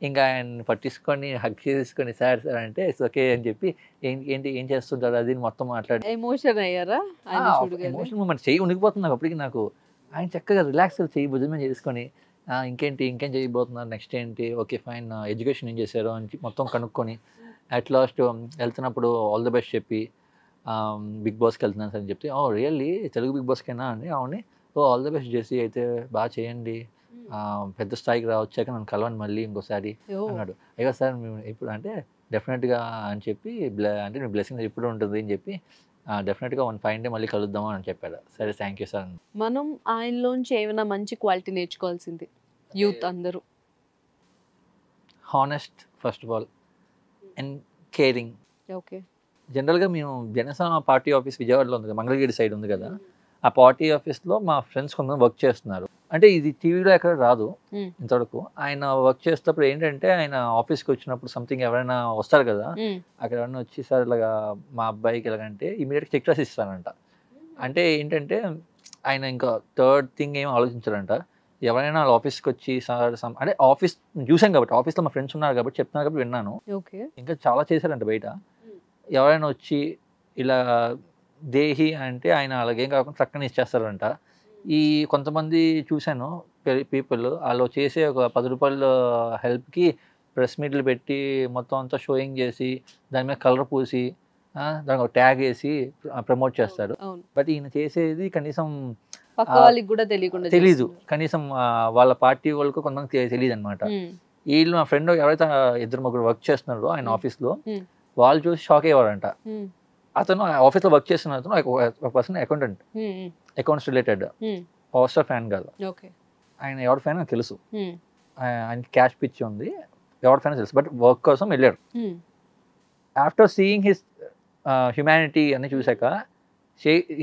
ఇంకా ఆయన పట్టించుకొని హగ్ చేసుకొని సార్ అంటే ఇట్స్ ఓకే అని చెప్పి ఏంటి ఏం చేస్తుంటారు అది మొత్తం మాట్లాడి ఎమోషన్ అయ్యారా? ఎమోషన్ మూమెంట్ చెయ్యి ఉనికిపోతుంది అప్పటికి నాకు. ఆయన చక్కగా రిలాక్స్ చెయ్యి భుజమే చేసుకొని ఇంకేం చేయబోతున్నారు నెక్స్ట్ ఏంటి, ఓకే ఫైన్, ఎడ్యుకేషన్ ఏం చేశారు అని మొత్తం కనుక్కొని అట్ లాస్ట్ వెళ్తున్నప్పుడు ఆల్ ది బెస్ట్ చెప్పి బిగ్ బాస్కి వెళ్తున్నాను సార్ అని చెప్తే, ఓ రియల్లీ తెలుగు బిగ్ బాస్కేనా అని, అవుని, ఓ ఆల్ ది బెస్ట్ చేసి అయితే బాగా చేయండి, పెద్ద స్థాయికి వచ్చాక నన్ను కలవండి మళ్ళీ ఇంకోసారి అన్నాడు. అయ్యో సార్ మేము ఇప్పుడు అంటే డెఫినెట్గా అని చెప్పి అంటే మీ బ్లెస్సింగ్ ఇప్పుడు ఉంటుంది అని చెప్పి డెఫినెట్గా 1 fine day మళ్ళీ కలుద్దాము అని చెప్పాడు. సరే థ్యాంక్ యూ సార్. మనం ఆయనలోంచి ఏమైనా మంచి క్వాలిటీ నేర్చుకోవాల్సింది యూత్ అందరూ? Honest first of all and caring. Okay. జనరల్గా మేము జనసేన పార్టీ ఆఫీస్ విజయవాడలో ఉంది కదా, మంగళగిరి సైడ్ ఉంది కదా, ఆ పార్టీ ఆఫీస్లో మా ఫ్రెండ్స్ కొంతమంది వర్క్ చేస్తున్నారు. అంటే ఇది టీవీలో ఎక్కడ రాదు ఇంతవరకు. ఆయన వర్క్ చేసేటప్పుడు ఏంటంటే ఆయన ఆఫీస్కి వచ్చినప్పుడు సంథింగ్ ఎవరైనా వస్తారు కదా, అక్కడ ఎవరైనా వచ్చి సార్ ఇలాగా మా అబ్బాయికి ఎలాగంటే ఇమీడియట్గా చెక్ రాసి ఇస్తారంట. అంటే ఏంటంటే ఆయన ఇంకా థర్డ్ థింగ్ ఏం ఆలోచించారంట. ఎవరైనా వాళ్ళ ఆఫీస్కి వచ్చి సార్ అంటే ఆఫీస్ చూసాను కాబట్టి, ఆఫీస్లో మా ఫ్రెండ్స్ ఉన్నారు కాబట్టి చెప్తున్నారు కాబట్టి విన్నాను. ఇంకా చాలా చేశారంట బయట. ఎవరైనా వచ్చి ఇలా దేహి అంటే ఆయన అలాగేం కాకుండా చక్కని ఇచ్చేస్తారంట. ఈ కొంతమంది చూశాను పీపుల్ వాళ్ళు చేసే ఒక 10 రూపాయల హెల్ప్కి ప్రెస్ మీట్లు పెట్టి మొత్తం అంతా షోయింగ్ చేసి దాని మీద కలర్ పూసి దానికి ఒక ట్యాగ్ వేసి ప్రమోట్ చేస్తారు. బట్ ఈయన చేసేది కనీసం తెలీదు, కనీసం వాళ్ళ పార్టీ వాళ్ళకు కొంతమంది తెలియదు అనమాట. వీళ్ళు నా ఫ్రెండ్ ఎవరైతే 2-3 వర్క్ చేస్తున్నారో ఆయన ఆఫీస్లో వాళ్ళు చూసి షాక్ అయ్యేవారంట. అతను ఆఫీస్లో వర్క్ చేస్తున్న అతను ఒక person accountant, accounts related, power star fan కాదు. ఆయన ఎవరి ఫ్యాన్ నాకు తెలుసు, ఆయనకి క్యాష్ పిచ్చి ఉంది, ఎవరి ఫ్యాన్ తెలుసు, బట్ వర్క్ కోసం వెళ్ళాడు. ఆఫ్టర్ సీయింగ్ హిస్ హ్యుమానిటీ అని చూసాక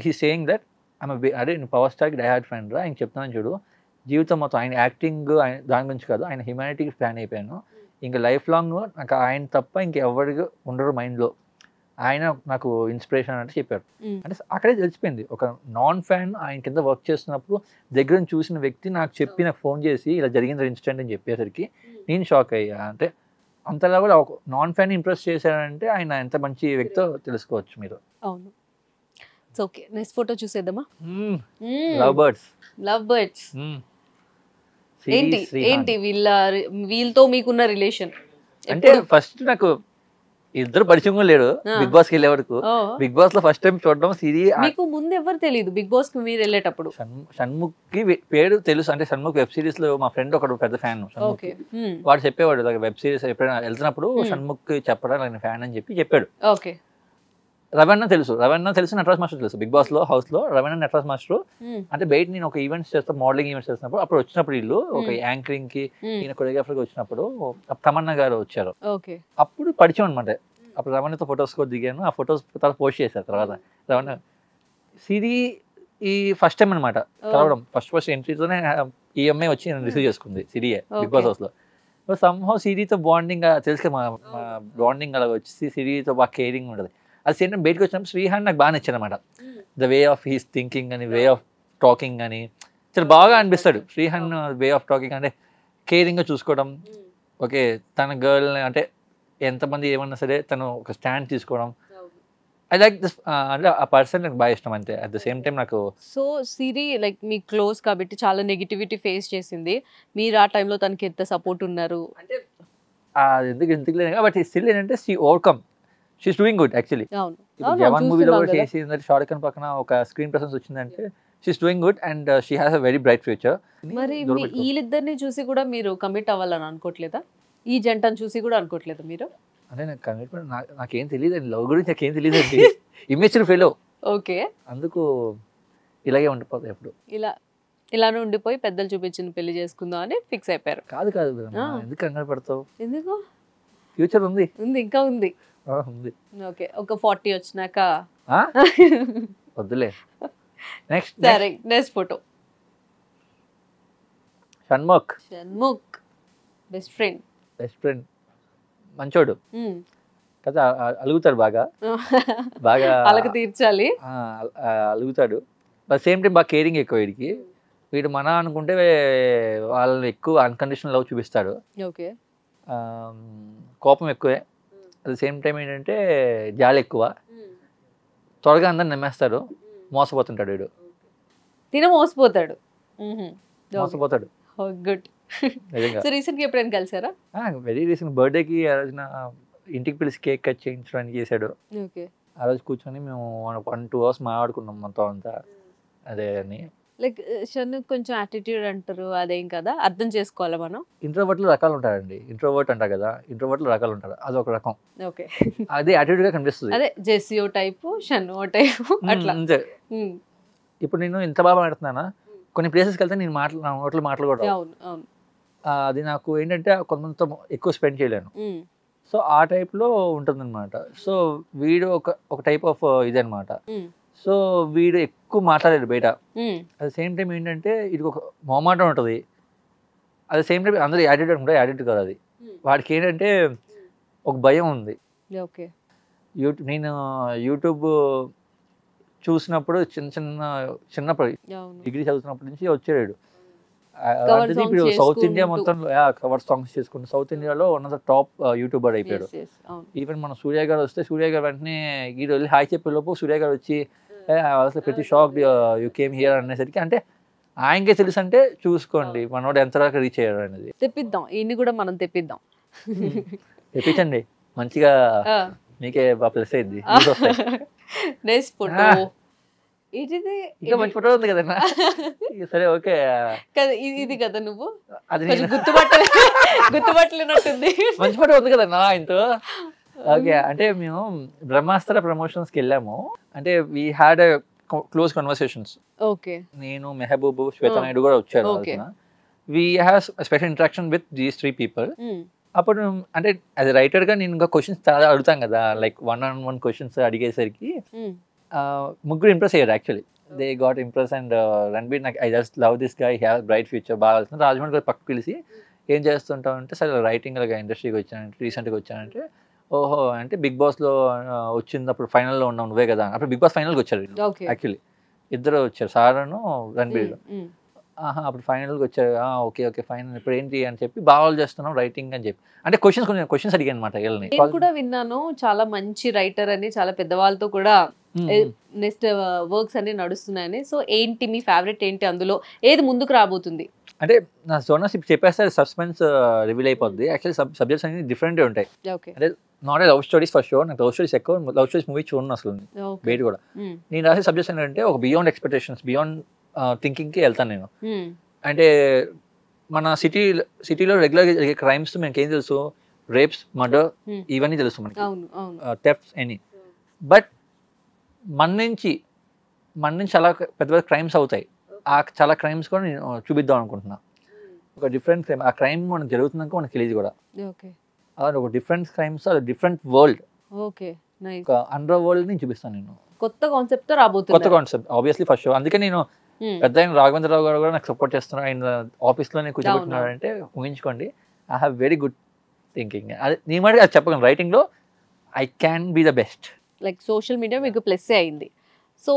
హీ సేయింగ్ దట్ అదే నేను పవర్ స్టార్కి డైహార్డ్ ఫ్యాన్ రా, ఆయన చెప్తున్నాను చూడు, జీవితం మొత్తం ఆయన యాక్టింగ్ దాని గురించి కాదు, ఆయన హ్యుమానిటీకి ఫ్యాన్ అయిపోయాను. ఇంకా లైఫ్ లాంగ్ నాకు ఆయన తప్ప ఇంకెవరికి ఉండరు మైండ్లో, ఆయన నాకు ఇన్స్పిరేషన్ అంటే చెప్పారు. అంటే అక్కడే తెలిసిపోయింది, ఒక నాన్ ఫ్యాన్ ఆయన కింద వర్క్ చేస్తున్నప్పుడు దగ్గర నుంచి చూసిన వ్యక్తి నాకు చెప్పి నాకు ఫోన్ చేసి ఇలా జరిగింది ఇన్సిడెంట్ అని చెప్పేసరికి నేను షాక్ అయ్యా. అంటే అంతలా కూడా ఒక నాన్ ఫ్యాన్ ఇంప్రెస్ చేశారంటే ఆయన ఎంత మంచి వ్యక్తో తెలుసుకోవచ్చు మీరు. అవును. ఓకే, నెక్స్ట్ ఫోటో చూసేద్దామా? Love birds. ఏంటి వీళ్ళతో మీకున్న రిలేషన్? అంటే ఫస్ట్ నాకు ఇద్దరు పరిచయం లేడు బిగ్ బాస్ కి వెళ్ళే వరకు. బిగ్ బాస్ లో ఫస్ట్ టైం చూడడం సిరి. మీకు ముందు ఎవరు తెలియదు బిగ్ బాస్ కి మీరు వెళ్ళేటప్పుడు? షణ్ముఖ్ కి పేరు తెలుసు, అంటే షణ్ముఖ్ వెబ్ సిరీస్ లో మా ఫ్రెండ్ ఒకడు పెద్ద ఫ్యాన్, వాడు చెప్పేవాడు వెబ్ సిరీస్ ఎప్పుడైనా వెళ్తున్నప్పుడు షణ్ముఖ్ చెప్పడం నేను ఫ్యాన్ అని చెప్పాడు. రవణ తెలుసు నటరాజ్ మాస్టర్ తెలుసు. బిగ్ బాస్ లో హౌస్ లో రవణ నటరాజ్ మాస్టర్. అంటే బయట నేను ఒక ఈవెంట్స్ చేస్తా, మోడలింగ్ ఈవెంట్స్ చేస్తున్నప్పుడు అప్పుడు వచ్చినప్పుడు వీళ్ళు ఒక యాంకరింగ్ కి ఈయన కొరియోగ్రాఫర్ గా వచ్చినప్పుడు తమన్నా గారు వచ్చారు. అప్పుడు పరిచయం అనమాట. అప్పుడు రవణతో ఫొటోస్ కూడా దిగాను, ఆ ఫొటోస్ తర్వాత పోస్ట్ చేశారు. తర్వాత రవణ సిరి ఈ ఫస్ట్ టైం అనమాట కలవడం. ఫస్ట్ ఎంట్రీతోనే ఈ అమ్మాయి వచ్చి రిసీవ్ చేసుకుంది సిరియే బిగ్ బాస్ హౌస్ లో. సమ్హౌ సిరితో బాండింగ్ తెలుసు, మా బాండింగ్ అలా వచ్చి సిరితో బాగా కేరింగ్ ఉంటుంది. అది సేమ్ టైం బయటకు వచ్చినప్పుడు శ్రీహాన్ నాకు బాగా నచ్చాడు అనమాట. The way of he's thinking అని, వే ఆఫ్ టాకింగ్ అని చాలా బాగా అనిపిస్తాడు. శ్రీహాన్ వే ఆఫ్ టాకింగ్ అంటే కేరింగ్గా చూసుకోవడం. ఓకే, తన గర్ల్ అంటే ఎంతమంది ఏమన్నా సరే తను ఒక స్టాండ్ తీసుకోవడం. I like this. అంటే ఆ పర్సన్ నాకు బాగా ఇష్టం అంతే. అట్ ద సేమ్ టైం నాకు సో సిరి లైక్ మీ క్లోజ్ కాబట్టి చాలా నెగిటివిటీ ఫేస్ చేసింది. మీరు ఆ టైంలో తనకి ఎంత సపోర్ట్ ఉన్నారు? అంటే ఎందుకు లేదు, బట్ స్టిల్ ఏంటంటే she overcome, she's doing good actually. Jawan మూవీలో కూడా చేసి షారుఖ్ ఖాన్ పక్కన ఒక స్క్రీన్ ప్రెసెన్స్ వచ్చిందంటే she's doing good and she has a very bright future. మరి వీళ్ళిద్దరిని చూసి కూడా మీరు కమిట్ అవ్వాలని అనుకోవట్లేదా? ఈ జంటను చూసి కూడా అనుకోవట్లేదా మీరు? అంటే నాకు కమిట్మెంట్ నాకేం తెలియదండి, లవ్ గురించి నాకేం తెలియదండి. Immature fellow. ఓకే, అందుకు ఇలాగే ఉండిపోతాయి ఎప్పుడు. ఇలానే ఉండిపోయి పెద్దలు చూపించిన పెళ్లి చేసుకుందాం అని ఫిక్స్ అయిపోయారు. కాదు ఎందుకు కంగారు పడతావు? ఎందుకు? ఫ్యూచర్ ఉంది, ఇంకా ఉంది. ఓకే, ఒక 40 వచ్చినాక వద్దులే. నెక్స్ట్ సరే, next photo. Shanmukh best friend మంచోడు కదా, అలుగుతాడు బాగా అలగ తీర్చాలి, అలుగుతాడు. బట్ సేమ్ టైం బాగా కేరింగ్ ఎక్కువ వీడికి. వీడు మన అనుకుంటే వాళ్ళని ఎక్కువ అన్కండిషనల్ లవ్ చూపిస్తాడు. ఓకే, కోపం ఎక్కువే. అట్ ద సేమ్ టైం ఏంటంటే జాలి ఎక్కువ. త్వరగా అందరిని నమ్మేస్తాడు, మోసపోతుంటాడు వీడు. మోసపోతాడు. గుడ్. రీసెంట్ గా ఎప్పుడైనా కలిసారా? వెరీ రీసెంట్ బర్త్డేకి ఆ రోజున ఇంటికి పిలిచి కేక్ కట్ చేయించడానికి చేశాడు. ఆ రోజు కూర్చొని మేము 1-2 hours మాట్లాడుకున్నాం మొత్తం అంతా. అదే అని లైక్ షన్ను కొంచెం యాటిట్యూడ్ అంటారు, అదేం కదా, అర్థం చేసుకోవాలా మనం. ఇంట్రోవర్ట్లు రకాలు ఉంటారండి. ఇంట్రోవర్ట్ అంటారు కదా, ఇంట్రోవర్ట్లు రకాలు ఉంటారు, అదొక రకం. ఓకే, అదే యాటిట్యూడ్ గా కనిపిస్తుంది. అదే జెస్సియో టైపు, షన్ను టైపు అట్లా. ఇప్పుడు నేను ఇంత బాగా మాట్లాడుతున్నానా, కొన్ని ప్లేసెస్కి వెళ్తే నేను నోట్లో మాట్లాడకూడదు. అది నాకు ఏంటంటే కొంతమందితో ఎక్కువ స్పెండ్ చేయలేను. సో ఆ టైప్లో ఉంటుంది అనమాట. సో వీడు ఒక టైప్ ఆఫ్ ఇదనమాట. సో వీడు ఎక్కువ మాట్లాడాడు బయట. అట్ ద సేమ్ టైం ఏంటంటే ఇది ఒక మొహమాటం ఉంటుంది. అట్ ద సేమ్ టైం అందరూ యాటిట్యూడ్ అనుకుంటే యాటిట్యూడ్ కాదు అది. వాడికి ఏంటంటే ఒక భయం ఉంది. నేను యూట్యూబ్ చూసినప్పుడు చిన్నప్పుడు డిగ్రీ చదువుతున్నప్పటి నుంచి వచ్చాడు. ఇప్పుడు సౌత్ ఇండియా మొత్తం కవర్ సాంగ్స్ చేసుకుంటూ సౌత్ ఇండియాలో one of the top YouTuber అయిపోయాడు. ఈవెన్ మన సూర్య గారు వస్తే సూర్య గారు వెంటనే ఈ రోజు హాయ్ చెప్పే లోపు సూర్య గారు వచ్చి అసలు ప్రతి షాక్ యూ కేమ్ హియర్ అనేసరికి అంటే ఆయనకే తెలుసు. అంటే చూసుకోండి మనోడు ఎంతదాకా రీచ్ అయ్యాడు అనేది. తెప్పిద్దాం, ఇన్ని కూడా మనం తెప్పించండి, మంచిగా మీకే ప్లస్ అయింది. ఇంకా మంచి ఫోటో ఉంది కదన్నా. సరే ఓకే, ఇది కదా నువ్వు అది గుర్తుపట్టలేనట్టుంది. మంచి ఫోటో ఉంది కదన్నా ఆయనతో. ఓకే, అంటే మేము బ్రహ్మాస్త్ర ప్రమోషన్స్కి వెళ్ళాము. అంటే we had close conversations. Okay, నేను, మెహబూబ్, శ్వేత నాయుడు కూడా వచ్చారు. We have special interaction with these 3 people. అప్పుడు అంటే యాజ్ ఎ రైటర్గా నేను ఇంకా క్వశ్చన్స్ చాలా అడుగుతాం కదా, లైక్ 1-on-1 క్వశ్చన్స్ అడిగేసరికి ముగ్గురు ఇంప్రెస్ అయ్యారు. Actually they got impress and Ranbir నాకు I just love this guy, he has bright future బాగా వస్తుంది. రాజమౌళి గారు పక్కకు పిలిచి ఏం చేస్తుంటావు అంటే సరే రైటింగ్ లాగా ఇండస్ట్రీకి వచ్చానంటే రీసెంట్గా వచ్చానంటే ఓహో అంటే బిగ్ బాస్లో వచ్చినప్పుడు ఫైనల్లో ఉన్నావు నువ్వే కదా. అప్పుడు బిగ్ బాస్ ఫైనల్కి వచ్చారు యాక్చువల్లీ, ఇద్దరు వచ్చారు, సారను రణబీర్. అప్పుడు ఫైనల్కి వచ్చారు. ఓకే ఓకే ఫైనల్ ఇప్పుడు ఏంటి అని చెప్పి బాగా చేస్తున్నాం రైటింగ్ అని చెప్పి అంటే క్వశ్చన్స్ అడిగాను అనమాట. నేను కూడా విన్నాను చాలా మంచి రైటర్ అని, చాలా పెద్దవాళ్ళతో కూడా నెక్స్ట్ వర్క్స్ అన్ని నడుస్తున్నాయని. సో ఏంటి మీ ఫేవరెట్ ఏంటి, అందులో ఏది ముందుకు రాబోతుంది? అంటే నా జోనర్స్ ఇప్పుడు చెప్పేస్తే సస్పెన్స్ రివీల్ అయిపోద్ది. యాక్చువల్లీ సబ్జెక్ట్స్ అన్ని డిఫరెంట్గా ఉంటాయి. అంటే not a love stories for sure, నాకు లవ్ స్టోరీస్ ఎక్కువ, లవ్ స్టోరీస్ మూవీ చూడను అసలు బయట కూడా. నేను రాసే సబ్జెక్ట్స్ ఏంటంటే ఒక బియాండ్ ఎక్స్పెక్టేషన్స్, బియాండ్ థింకింగ్కి వెళ్తాను నేను. అంటే మన సిటీలో రెగ్యులర్ క్రైమ్స్ మనకి ఏం తెలుసు, రేప్స్, మర్డర్ ఇవన్నీ తెలుసు మనకి, థెఫ్ట్స్ ఎనీ. బట్ మన నుంచి చాలా పెద్ద పెద్ద క్రైమ్స్ అవుతాయి. ఆ చాలా క్రైమ్స్ కూడా నేను చూపిద్దాం అనుకుంటున్నా. ఒక డిఫరెంట్ క్రైమ్, ఆ క్రైమ్ మనకు జరుగుతుందాక మనకు తెలియదు కూడా. అలా ఒక డిఫరెంట్ క్రైమ్స్, అది డిఫరెంట్ వరల్డ్, ఒక అండర్ వరల్డ్ ని చూపిస్తాను నేను. కొత్త కాన్సెప్ట్ రాబోతుంది, కొత్త కాన్సెప్ట్ ఆబ్వియస్లీ ఫస్ట్ షో. అందుకే నేను పెద్ద ఆయన రాఘవేంద్రరావు గారు కూడా నాకు సపోర్ట్ చేస్తున్నారు. ఆయన ఆఫీస్లోనే కూర్చోబెట్టున్నారు అంటే ఊహించుకోండి. I have very good thinking. అది నీ మాట అది చెప్పగలను, రైటింగ్లో I can be the best. Like social media మీకు ప్లస్ అయింది. సో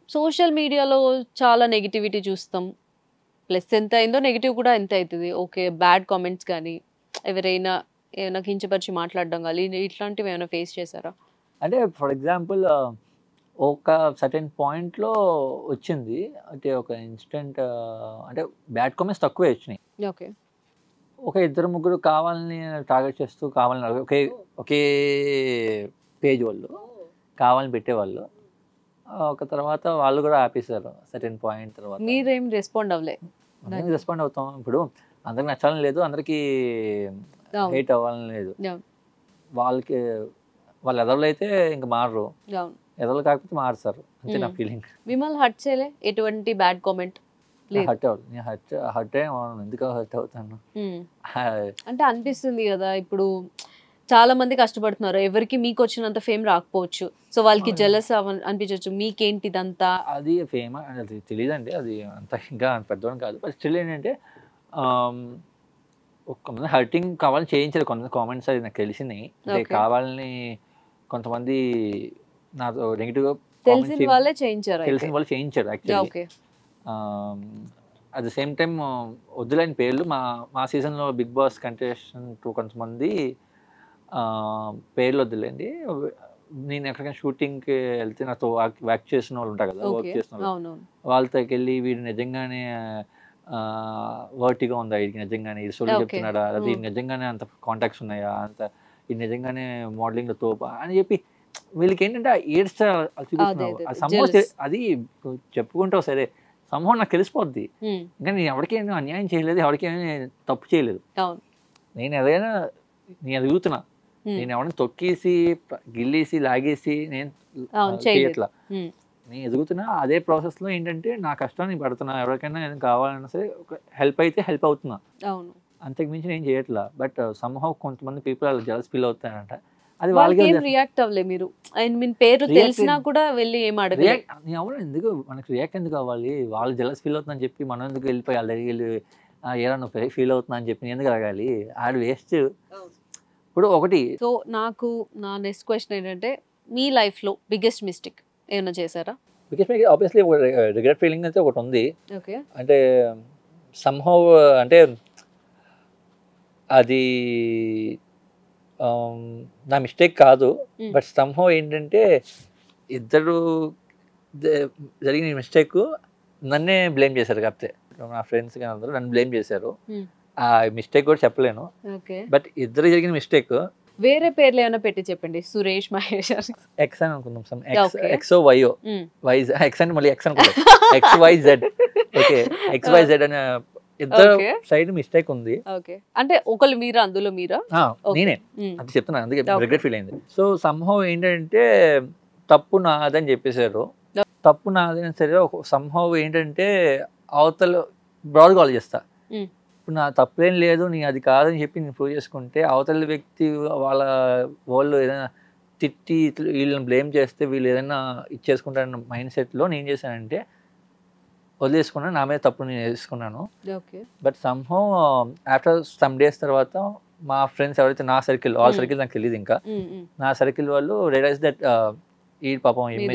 సోషల్ మీడియాలో చాలా నెగిటివిటీ చూస్తాం, ప్లస్ ఎంత అయిందో నెగిటివ్ కూడా ఎంత అవుతుంది. ఓకే, బ్యాడ్ కామెంట్స్ కానీ ఎవరైనా ఏమైనా కించపరిచి మాట్లాడడం కానీ ఇట్లాంటివి ఏమైనా ఫేస్ చేశారా? అంటే ఫర్ ఎగ్జాంపుల్ ఒక సర్టెన్ పాయింట్లో వచ్చింది, అంటే ఒక ఇన్స్టెంట్ అంటే బ్యాడ్ కామెంట్స్ తక్కువే వచ్చినాయి. ఓకే, ఒక 2-3 కావాలని టార్గెట్ చేస్తూ కావాలని ఒకే పేజ్ వాళ్ళు కావాలని పెట్టేవాళ్ళు. ఒక తర్వాత వాళ్ళు కూడా ఆపేశారు సర్టెన్ పాయింట్ తర్వాత. మీరేం రెస్పాండ్ అవ్వలే? అందరికి రెస్పాండ్ అవుతాం. ఇప్పుడు అందరికి నచ్చాలని లేదు, అందరికి హేట్ అవ్వాలని లేదు. వాళ్ళకి వాళ్ళు ఎదవలు అయితే ఇంకా మారరు, ఎదవలు కాకపోతే మారుస్తారు అంతే నా ఫీలింగ్. మిమ్మల్ని హర్ట్ చేయలే ఎటువంటి బ్యాడ్ కామెంట్? హర్ట్ అవ్వాలి, నేను హర్ట్ అయ్యాను. ఎందుకు హర్ట్ అవుతాను అంటే అనిపిస్తుంది కదా, ఇప్పుడు చాలా మంది కష్టపడుతున్నారు, ఎవరికి మీకు వచ్చినంత ఫేమ్ రాకపోవచ్చు, సో వాళ్ళకి జెలస్ అనిపించవచ్చు. మీకేంటి ఇదంతా? అది ఫేమ్ అది తెలియదండి, అది అంత ఇంకా పెద్దవాళ్ళం కాదు. బట్ స్టిల్ ఏంటంటే కొంతమంది హర్టింగ్ కావాలని చేయించారు, కొంతమంది కామెంట్స్ అది నాకు తెలిసింది. అంటే కావాలని కొంతమంది నాతో నెగిటివ్గా తెలిసిన వాళ్ళే చేయించారు, తెలిసిన వాళ్ళు చేయించారు actually. At the same time వద్దులేని పేర్లు మా సీజన్లో బిగ్ బాస్ కంటెస్టెంట్ కొంతమంది పేర్లు వద్దులేండి. నేను ఎక్కడికైనా షూటింగ్కి వెళ్తే నాతో వర్క్ చేసిన వాళ్ళు ఉంటారు కదా, వర్క్ చేసిన వాళ్ళు, వాళ్ళతోకి వెళ్ళి వీడు నిజంగానే వర్టిగా ఉందా, వీడికి నిజంగానే ఇది సొల్లు చెప్తున్నాడా, అది నిజంగానే అంత కాంటాక్ట్స్ ఉన్నాయా, అంత ఇది నిజంగానే మోడలింగ్లో తోపా అని చెప్పి వీళ్ళకి ఏంటంటే ఏడ్స్తా చూపిస్తున్నావు. అది సంభవం, అది చెప్పుకుంటావు సరే, సంభవం నాకు తెలిసిపోద్ది. ఇంకా నేను ఎవరికేమీ అన్యాయం చేయలేదు, ఎవరికేమీ తప్పు చేయలేదు. నేను ఏదైనా నేను ఎదుగుతున్నా, నేను ఎవరిని తొక్కేసి గిల్లేసి లాగేసి నేను చేయట్లా, నేను ఎదుగుతున్నా. అదే ప్రాసెస్లో ఏంటంటే నా కష్టాన్ని పడుతున్నా, ఎవరికైనా ఏదైనా కావాలన్నా సరే హెల్ప్ అయితే హెల్ప్ అవుతున్నా, అంతకుమించి నేను చేయట్లా. బట్ సమ్హౌ కొంతమంది పీపుల్ అలా జెలస్ ఫీల్ అవుతారంట. అది వాళ్ళకి రియాక్ట్ అవ్వలే మీరు? ఐ మీన్ పేరు తెలిసినా కూడా వెళ్ళి ఏం అడగలే? ఎవరు ఎందుకు మనకి రియాక్ట్ ఎందుకు అవ్వాలి? వాళ్ళు జెలస్ ఫీల్ అవుతుందని చెప్పి మనం ఎందుకు వెళ్ళిపోయి వాళ్ళ దగ్గరికి వెళ్ళి ఏరా నువ్వు ఫీల్ అవుతున్నా అని చెప్పి ఎందుకు అడగాలి? ఆడు వేస్ట్. ఇప్పుడు ఒకటి, సో నాకు నా నెక్స్ట్ క్వశ్చన్ ఏంటంటే, మీ లైఫ్లో బిగ్గెస్ట్ మిస్టేక్ ఏమైనా చేశారా? Biggest mistake obviously regret feeling అయితే ఒకటి ఉంది. అంటే సమ్హౌ అంటే అది నా మిస్టేక్ కాదు, బట్ సమ్హౌ ఏంటంటే ఇద్దరు జరిగిన మిస్టేక్ నన్నే బ్లేమ్ చేశారు. కాకపోతే నా ఫ్రెండ్స్ కానీ అందరూ నన్ను బ్లేమ్ చేశారు. ఆ మిస్టేక్ కూడా చెప్పలేను, బట్ ఇద్దరు జరిగిన మిస్టేక్. వేరే పేర్లు ఏమైనా పెట్టి చెప్పండి, సురేష్ మహేష్ ఎక్స్ అని అనుకుందాం, సమ్ ఎక్సో వైఓ వైజ్ ఎక్స్ అని మళ్ళీ ఎక్స్ అనుకుంటాం, X Y Z. Okay, X Y Z అనే ఇద్దరు సైడ్ మిస్టేక్ ఉంది. అంటే ఒకళ్ళు మీరా, అందులో మీరా? నేనే అది చెప్తున్నా, అందుకే రిగ్రెట్ ఫీల్ అయింది. సో సమ్హౌ ఏంటంటే తప్పు నాదని చెప్పేశారు. తప్పు నాదని సరే సమ్హౌ ఏంటంటే అవతల బ్రాడ్గా ఆలోచిస్తా. ఇప్పుడు నా తప్పేం లేదు, నీ అది కాదని చెప్పి నేను ప్రూవ్ చేసుకుంటే అవతల వ్యక్తి వాళ్ళు ఏదైనా తిట్టి వీళ్ళని బ్లేమ్ చేస్తే వీళ్ళు ఏదైనా ఇచ్చేసుకుంటారన్న మైండ్ సెట్లో నేను చేశానంటే వదిలేసుకున్నాను, నా మీద తప్పు నేను వేసుకున్నాను. But somehow after some days తర్వాత మా ఫ్రెండ్స్ ఎవరైతే నా సర్కిల్, వాళ్ళ సర్కిల్ నాకు తెలియదు ఇంకా, నా సర్కిల్ వాళ్ళు రియలైజ్ దట్ ఈ పాపం ఇది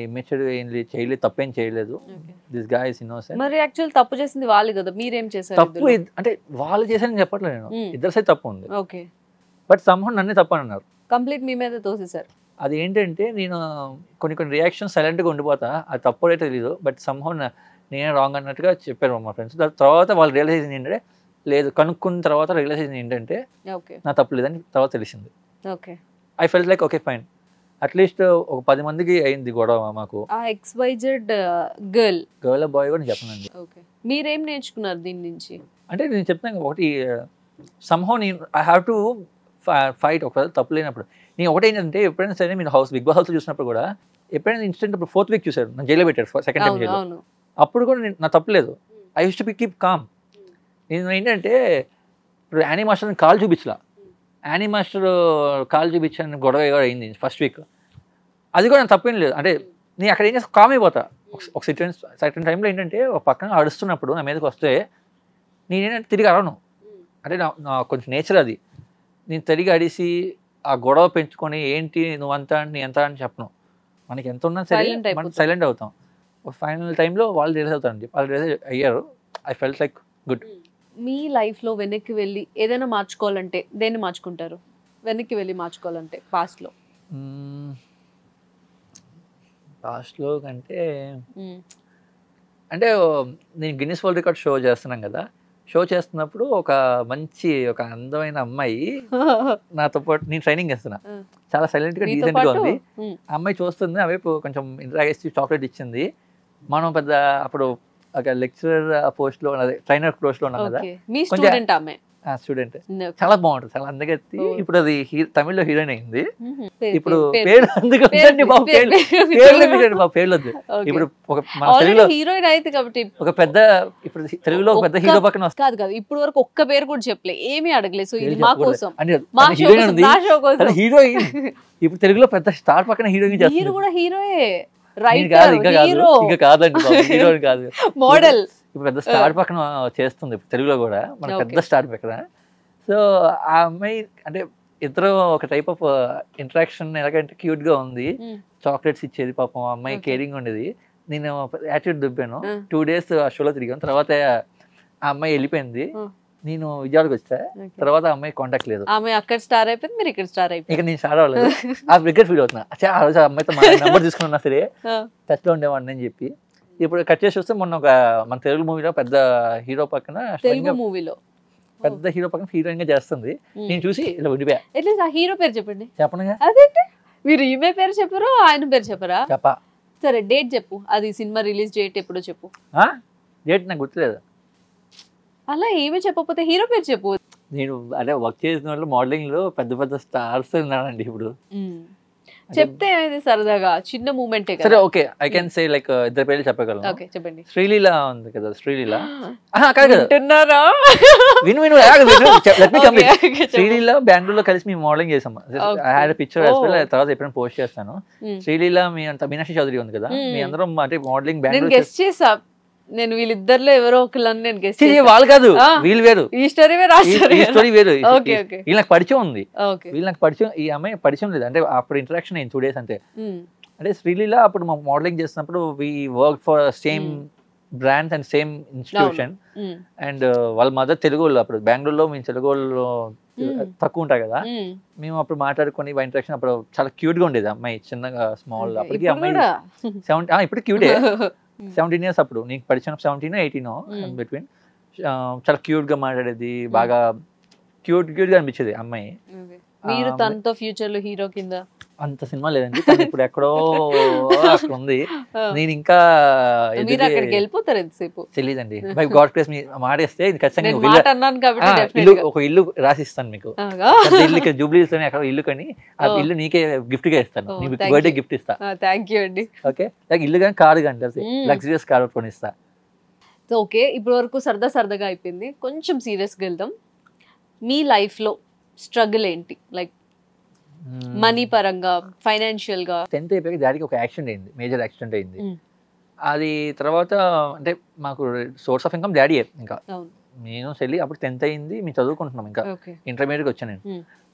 ఇమ్మెచ్యూర్డ్ ఏం చేయలేదు, తప్పేం చేయలేదు, దిస్ గాయ్ ఇస్ ఇన్నోసెంట్. మరి యాక్చువల్ తప్పు చేసింది వాళ్ళు కదా, మీరేం చేశారు? తప్పు అంటే వాళ్ళు చేశారని చెప్పట్లేదు నేను, ఇద్దరు సైడ్ తప్పు ఉంది. బట్ సమ్హౌ నన్నే తప్పు అని అన్నారు, కంప్లీట్ మీ మీద తోసేశారు. అది ఏంటంటే నేను కొన్ని రియాక్షన్స్ సైలెంట్గా ఉండిపోతా, అది తప్పు అయితే తెలీదు, బట్ సమ్హౌ నేనే రాంగ్ అన్నట్టుగా చెప్పారు మా ఫ్రెండ్స్. తర్వాత వాళ్ళు రియలైజేషన్ ఏంటంటే లేదు, కనుక్కున్న తర్వాత రియలైజేషన్ ఏంటంటే నా తప్పు లేదని తర్వాత తెలిసింది. I felt like okay fine, at least ఒక 10 మందికి అయింది గొడవ మాకు. XYZ గర్ల్ బాయ్ కూడా చెప్పనండి. మీరేం నేర్చుకున్నారు దీని నుంచి? అంటే నేను చెప్తాను ఒకటి, సమ్హౌ నేను ఐ హ్యావ్ టు ఫైట్. ఒకవేళ తప్పు లేనప్పుడు నేను ఒకటి ఏంటంటే, ఎప్పుడైనా సరే మీరు బిగ్ బాస్ హౌస్ చూసినప్పుడు కూడా ఎప్పుడైనా ఇన్సిడెంట్ ఇప్పుడు 4th వీక్ చూసారు, నన్ను జైల్లో పెట్టారు సెకండ్ టైం జైల్లో, అప్పుడు కూడా నా తప్పు లేదు, I used to be keep calm. నేను ఏంటంటే ఇప్పుడు యానీ మాస్టర్ కాల్ చూపించలా, యానీ మాస్టర్ కాల్ చూపించాను గొడవ అయింది ఫస్ట్ వీక్, అది కూడా నాకు తప్పేం లేదు. అంటే నేను అక్కడ ఏం చేస్తా, కామ్ అయిపోతా. ఒక సర్టన్ టైంలో ఏంటంటే ఒక పక్కన అడుస్తున్నప్పుడు నా మీదకి వస్తే నేనేంటంటే తిరిగి అడను, అంటే నా కొంచెం నేచర్ అది. నేను తిరిగి అడిసి ఆ గొడవ పెంచుకొని ఏంటి నువ్వంతా నీ ఎంత అని చెప్పను, మనకి ఎంత ఉన్నా సరే మనం సైలెంట్ అవుతాం. ఫైనల్ టైంలో వాళ్ళు రియలైజ్ అవుతారండి, వాళ్ళు రియలైజ్ అయ్యారు. I felt like good. మీ లైఫ్లో వెనక్కి వెళ్ళి ఏదైనా మార్చుకోవాలంటే దేన్ని మార్చుకుంటారు? వెనక్కి వెళ్ళి మార్చుకోవాలంటే పాస్ట్లో కంటే అంటే నేను గిన్నిస్ వరల్డ్ రికార్డ్ షో చేస్తున్నాం కదా, షో చేస్తున్నప్పుడు ఒక అందమైన అమ్మాయి నాతో పాటు, నేను ట్రైనింగ్ చేస్తున్నా, చాలా సైలెంట్ గా డీసెంట్ గా ఉంది. ఆ అమ్మాయి చూస్తుంది, అవైపు కొంచెం ఇంట్రాగేసి చాక్లెట్ ఇచ్చింది. మనం పెద్ద అప్పుడు ఒక లెక్చరర్ పోస్ట్ లో, అదే ట్రైనర్ పోస్ట్ లో ఉన్నాం కదా, స్టూడెంట్. చాలా బాగుంటుంది, చాలా అందగత్తి. ఇప్పుడు అది తమిళ్లో హీరోయిన్ అయింది. ఇప్పుడు పేరు అందుకు పేర్లొద్దు. ఇప్పుడు మన తెలుగులో హీరోయిన్ అయితే కాబట్టి ఒక పెద్ద, ఇప్పుడు తెలుగులో ఒక పెద్ద హీరో పక్కన కాదు కాదు, ఇప్పుడు వరకు ఒక్క పేరు కూడా చెప్పలే, ఏమీ అడగలేదు. సో ఇది మా కోసం, హీరోయిన్ ఉంది, హీరోయిన్. ఇప్పుడు తెలుగులో పెద్ద స్టార్ పక్కన హీరోయిన్ చేస్తారు. మీరు కూడా హీరోయే, ఇంకా కాదండి, హీరోయిన్ కాదు, మోడల్. ఇప్పుడు పెద్ద స్టార్ పక్కన చేస్తుంది తెలుగులో కూడా, మన పెద్ద స్టార్ పక్కన. సో ఆ అమ్మాయి అంటే ఇద్దరు ఒక టైప్ ఆఫ్ ఇంటరాక్షన్, ఎలాగంటే క్యూట్ గా ఉంది, చాక్లెట్స్ ఇచ్చేది పాపం, అమ్మాయి కేరింగ్ ఉండేది. నేను యాటిట్యూడ్ దుబ్బాను, 2 days ఆ షోలో తిరిగాను. తర్వాత ఆ అమ్మాయి వెళ్ళిపోయింది, నేను విజయవాడకి వచ్చా. తర్వాత ఆ అమ్మాయి కాంటాక్ట్ లేదు, ఆమె అక్కడ స్టార్ అయిపోయింది, మీరు ఇక్కడ స్టార్ అయిపోయింది. ఇక నేను స్టార్ అవ్వలేదు. ఆ రిగ్రెట్ ఫీల్ అవుతున్నా, ఆ రోజు ఆ అమ్మాయితో నెంబర్ తీసుకున్నా సరే టచ్ లో ఉండేవాడిని అని చెప్పి. ఇప్పుడు కట్ చేసి వస్తే మొన్న మన తెలుగు మూవీలో పెద్ద హీరో పక్కన, తెలుగు మూవీలో పెద్ద హీరో పక్కన హీరోయిన్ గా చేస్తుంది. నేను చూసి ఇలా విడిపోయా. ఎట్లీస్ట్ ఆ హీరో పేరు చెప్పండి. చెప్పనుగా. అదేంటి మీరు ఈమె పేరు చెప్పరు, ఆయన పేరు చెప్పరా? చెప్పా. సరే డేట్ చెప్పు, అది సినిమా రిలీజ్ డేట్ ఎప్పుడో చెప్పు. డేట్ నాకు గుర్తులేదు. అలా ఏమీ చెప్పకపోతే హీరో పేరు చెప్పు. నేను అదే వర్క్ చేసిన వాళ్ళు మోడలింగ్ లో పెద్ద పెద్ద స్టార్స్ ఉన్నానండి ఇప్పుడు. చెప్తే సరదాగా చిన్న మూమెంటే కదా. సరే okay, I can say like ఇద్దరు పేర్లు చెప్పగలను. ఓకే చెప్పండి. శ్రీలీల ఉంది కదా, శ్రీలీల. కాదు వింటున్నారా? విను శ్రీలీల బెంగళూరులో కలిసి మేము మోడలింగ్ చేసాము. I had a picture as well, తర్వాత ఎప్పుడైనా పోస్ట్ చేస్తాను. శ్రీలీల మీ అంత మీనాక్షి చౌదరి ఉంది కదా, మీ అందరం అంటే మోడలింగ్ బెంగళూరు గెస్ట్ చేసా. నేను వీళ్ళిద్దరిలో ఎవరో ఒకళ్ళని నేను గెస్ట్ చేసా. వాళ్ళు కాదు, వీళ్ళు వేరు, ఈ స్టోరీ వేరు. వీళ్ళు నాకు పరిచయం ఉంది, వీళ్ళు నాకు పరిచయం, ఈ అమ్మాయి పరిచయం లేదు. అంటే అప్పుడు ఇంటరాక్షన్ అయింది 2 days అంతే. అంటే శ్రీలీల అప్పుడు మా మోడలింగ్ చేస్తున్నప్పుడు we work for same brands and same institution. And వాళ్ళ మదర్ తెలుగు వాళ్ళు. అప్పుడు బెంగళూరులో మేము తెలుగు వాళ్ళు తక్కువ ఉంటాయి కదా, మేము అప్పుడు మాట్లాడుకొని ఇంటరాక్షన్. అప్పుడు చాలా క్యూట్ గా ఉండేది అమ్మాయి, చిన్నగా స్మాల్. అప్పటికి అమ్మాయి 17, ఇప్పుడు క్యూటే, 17 years అప్పుడు. నీకు పరిచయం 17 18 బిట్వీన్. చాలా క్యూట్ గా మాట్లాడేది, బాగా క్యూట్ గా అనిపించేది అమ్మాయి. మీరు తనతో ఫ్యూచర్ లో హీరో కింద అంత సినిమా లేదండి, ఇప్పుడు ఎక్కడో అక్కడ ఉంది. నేను ఇంకా వెళ్ళిపోతారు ఎంతసేపు తెలియదండి. బై గాడ్ గ్రేస్ మీ మాడేస్తే ఒక ఇల్లు రాసిస్తాను మీకు. ఇల్లు జూబ్లీస్ లోనే అక్కడ ఇల్లు కొని, ఆ ఇల్లు నీకే గిఫ్ట్ గా ఇస్తాను, నీ బర్త్డే గిఫ్ట్ ఇస్తా. థ్యాంక్ యూ అండి. ఓకే, ఇల్లు కానీ కారు కానీ లగ్జరియస్ కారు కొనిస్తా. ఓకే, ఇప్పుడు వరకు సరదాగా అయిపోయింది, కొంచెం సీరియస్గా వెళ్దాం. మీ లైఫ్ లో స్ట్రగుల్ ఏంటి, లైక్ మనీ పరంగా, ఫైనాన్షియల్ గా? 10th అయిపోయాక డాడీకి ఒక యాక్సిడెంట్ అయింది, మేజర్ యాక్సిడెంట్ అయింది. అది తర్వాత అంటే మాకు సోర్స్ ఆఫ్ ఇన్కమ్ డాడీయే. ఇంకా నేను చెల్లి అప్పుడు 10th అయింది, మేము చదువుకుంటున్నాం, ఇంకా ఇంటర్మీడియట్ వచ్చాను నేను.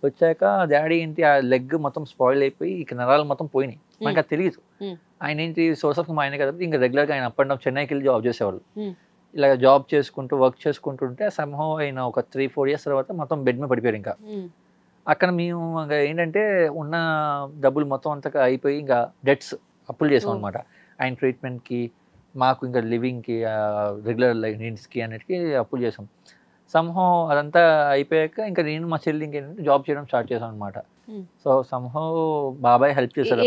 వచ్చాక డాడీ ఏంటి, ఆ లెగ్ మొత్తం స్పాయిల్ అయిపోయి ఇక నరాలు మొత్తం పోయినాయి. మనకు అది తెలియదు. ఆయన ఏంటి సోర్స్ ఆఫ్ ఇన్కమ్ ఆయన కదా, ఇంకా రెగ్యులర్గా ఆయన అప్ అండ్ డౌన్ చెన్నైకి వెళ్ళి జాబ్ చేసేవాళ్ళు. ఇలా జాబ్ చేసుకుంటూ వర్క్ చేసుకుంటుంటే సంహౌ అయిన ఒక 3-4 years తర్వాత మొత్తం బెడ్ మీద పడిపోయారు. ఇంకా అక్కడ మేము ఇంకా ఏంటంటే ఉన్న డబ్బులు మొత్తం అంతా అయిపోయి ఇంకా డెట్స్ అప్పులు చేసాం అనమాట. ఆయన ట్రీట్మెంట్కి, మాకు ఇంకా లివింగ్కి, రెగ్యులర్ నీడ్స్కి అన్నిటికీ అప్పులు చేసాం. సంహౌ అదంతా అయిపోయాక ఇంకా నేను మా చెల్లి ఇంకేంటంటే జాబ్ చేయడం స్టార్ట్ చేసాం అనమాట. సో సంహౌ బాబాయ్ హెల్ప్ చేశారు.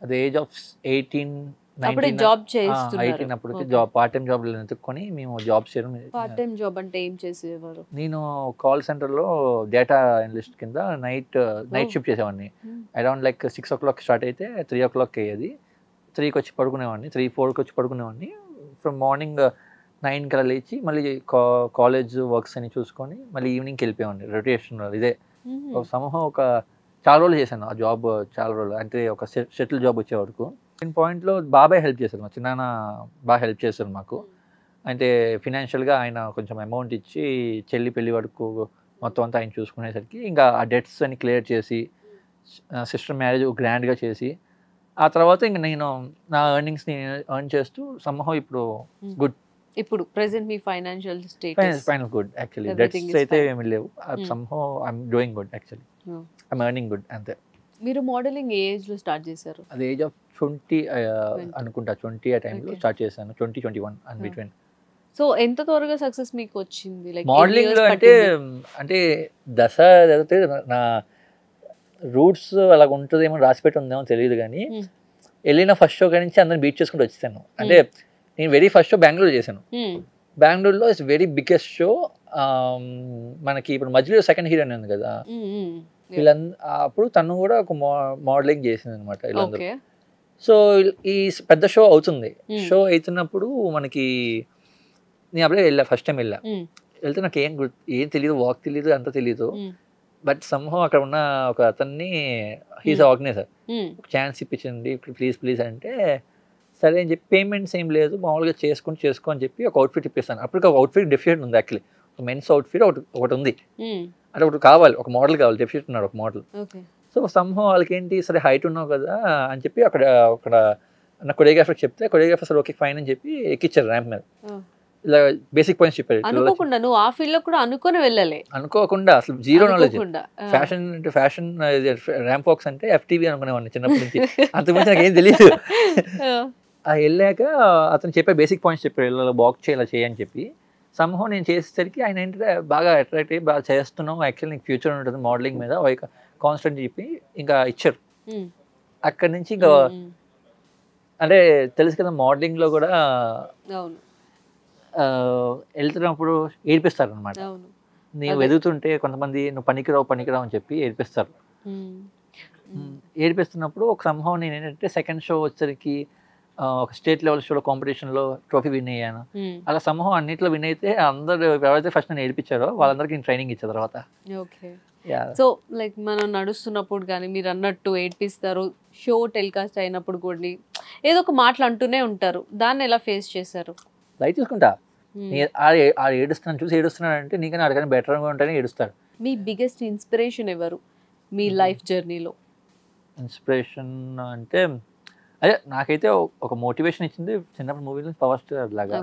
అది ఏజ్ ఆఫ్ 18 జాబ్ 18 అప్పటికి జాబ్, పార్ట్ టైం జాబ్ వెతుక్కొని మేము జాబ్ చేయడం. పార్ట్ టైం జాబ్ అంటే ఏం చేసేవారు? నేను కాల్ సెంటర్ లో డేటా అనలిస్ట్ కింద నైట్ షిఫ్ట్ చేసేవాడిని. అరౌండ్ లైక్ 6 o'clock స్టార్ట్ అయితే 3 o'clock అయ్యేది. 3కి వచ్చి పడుకునేవాడిని, 3-4కి వచ్చి పడుకునేవాడిని. ఫ్రమ్ మార్నింగ్ 9కి అలా లేచి మళ్ళీ కాలేజ్ వర్క్స్ అని చూసుకొని మళ్ళీ ఈవినింగ్కి వెళ్ళిపోయేవాడిని రొటేషన్. ఇదే సమూహం ఒక చాలా రోజులు చేశాను ఆ జాబ్, చాలా రోజులు. అంటే ఒక షటిల్ జాబ్ వచ్చే వరకు. పాయింట్లో బాబాయ్ హెల్ప్ చేశారు, మా చిన్నాన్న బాగా హెల్ప్ చేశారు మాకు. అంటే ఫినాన్షియల్గా ఆయన కొంచెం అమౌంట్ ఇచ్చి చెల్లి పెళ్లి వరకు మొత్తం అంతా ఆయన చూసుకునేసరికి ఇంకా ఆ డెట్స్ అని క్లియర్ చేసి సిస్టర్ మ్యారేజ్ గ్రాండ్గా చేసి ఆ తర్వాత ఇంకా నేను నా ఎర్నింగ్స్ని ఎర్న్ చేస్తూ సంహౌ ఇప్పుడు గుడ్. ఇప్పుడు ప్రెజెంట్ మీ financial status? Final good actually. Debts అయితే ఏమీ లేవు. Somehow I'm doing good actually. I'm earning good అంతే. మీరు మోడలింగ్ ఏ ఏజ్ లో స్టార్ట్ చేశారు? అది ఏజ్ ఆఫ్ 20 అనుకుంటా, 20 ఆ టైంలో స్టార్ట్ చేశాను. 20-21 అండ్ బిట్వీన్. సో ఎంత త్వరగా సక్సెస్ మీకు వచ్చింది? లైక్ మోడలింగ్ లో అంటే దశ చదివితే నా రూట్స్ అలా ఉంటుందేమో రాసిపెట్టి ఉందేమో తెలియదు, కానీ వెళ్ళిన ఫస్ట్ షో నుంచి అందరిని బీట్ చేసుకుంటూ వచ్చేసాను. అంటే నేను వెరీ ఫస్ట్ షో బెంగళూరు చేశాను. బెంగళూరులో ఇట్స్ వెరీ బిగ్గెస్ట్ షో. మనకి ఇప్పుడు మధ్యలో సెకండ్ హీరోయిన్ ఉంది కదా, అప్పుడు తను కూడా ఒక మోడలింగ్ చేసింది అనమాట వీళ్ళందరూ. సో ఈ పెద్ద షో అవుతుంది. షో అవుతున్నప్పుడు మనకి నేను అప్పుడే వెళ్ళా, ఫస్ట్ టైం వెళ్తే నాకు ఏం తెలియదు, వాక్ తెలియదు, అంత తెలియదు. బట్ సంహవ్ అక్కడ ఉన్న ఒక అతన్ని, హీస్ ఆర్గనైజర్, ఒక ఛాన్స్ ఇప్పించండి ప్లీజ్ ప్లీజ్ అంటే సరే అని చెప్పి, పేమెంట్స్ ఏం లేదు మామూలుగా చేసుకో అని చెప్పి ఒక అవుట్ఫిట్ ఇప్పిస్తాను. అప్పటికి ఒక అవుట్ఫిట్ డెఫిషియెంట్ ఉంది, యాక్చువల్లీ ఒక మెన్స్ అవుట్ఫిట్ ఒకటి ఉంది, అంటే ఒకటి కావాలి, ఒక మోడల్ కావాలి, డెఫిషియెంట్ ఉన్నాడు ఒక మోడల్. సో సంహవ్ వాళ్ళకి ఏంటి, సరే హైట్ ఉన్నావు కదా అని చెప్పి అక్కడ నా కొరియోగ్రాఫర్ చెప్తే కొరియోగ్రాఫర్ సరే ఓకే ఫైన్ అని చెప్పి ఎక్కిచ్చారు ర్యాంప్ మీద. ఇలా బేసిక్ పాయింట్స్ చెప్పారు. అనుకోకుండా నువ్వు ఆ ఫీల్డ్ లో కూడా అనుకుని వెళ్ళాలి, అనుకోకుండా అసలు జీరో నాలెడ్జ్. ఫ్యాషన్ అంటే ఫ్యాషన్ ర్యాంప్ వాక్స్ అంటే FTV అనుకునేవాడిని చిన్నప్పటి నుంచి, అంతకుమించి నాకు ఏం తెలియదు. వెళ్ళాక అతను చెప్పే బేసిక్ పాయింట్స్ చెప్పారు, ఇలా వాక్ చేయాలి చేయని చెప్పి. సంహవ్ నేను చేసేసరికి ఆయన ఏంటంటే బాగా అట్రాక్ట్ అయ్యి బాగా చేస్తున్నావు, యాక్చువల్లీ నీకు ఫ్యూచర్ ఉంటుంది మోడలింగ్ మీద కాన్స్టెంట్ చెప్పి ఇంకా ఇచ్చారు. అక్కడి నుంచి ఇంకా అంటే తెలుసు కదా మోడలింగ్ లో కూడా వెళ్తున్నప్పుడు ఏడిపిస్తారు అనమాట. నీవు ఎదుగుతుంటే కొంతమంది నువ్వు పనికిరావు అని చెప్పి ఏడిపిస్తారు. ఏడిపిస్తున్నప్పుడు ఒక సంహవ్ నేను ఏంటంటే సెకండ్ షో వచ్చరికి ఒక స్టేట్ లెవెల్ షోలో కాంపిటీషన్లో ట్రోఫీ విన్ అయ్యాను. అలా సంహవ్ అన్నింటిలో విన్ అయితే అందరు ఎవరైతే ఫస్ట్ నేను ఏడిపించారో వాళ్ళందరికీ నేను ట్రైనింగ్ ఇచ్చా తర్వాత. సో లైక్ మనం నడుస్తున్నప్పుడు కానీ మీరు అన్నట్టు ఏడిపిస్తారు, షో టెలికాస్ట్ అయినప్పుడు కూడా ఏదో ఒక మాటలు అంటూనే ఉంటారు, దాన్ని ఎలా ఫేస్ చేశారు? లైట్ తీసుకుంటా, ఏడుస్తున్నాను చూసి ఏడుస్తున్నాడు అంటే నీకన్నా అడగని బెటర్గా ఉంటేనే ఏడుస్తాడు. మీ బిగ్గెస్ట్ ఇన్స్పిరేషన్ ఎవరు మీ లైఫ్ జర్నీలో? ఇన్స్పిరేషన్ అంటే అదే నాకైతే ఒక మోటివేషన్ ఇచ్చింది చిన్నప్పుడు మూవీలో పవర్ స్టార్ లాగా.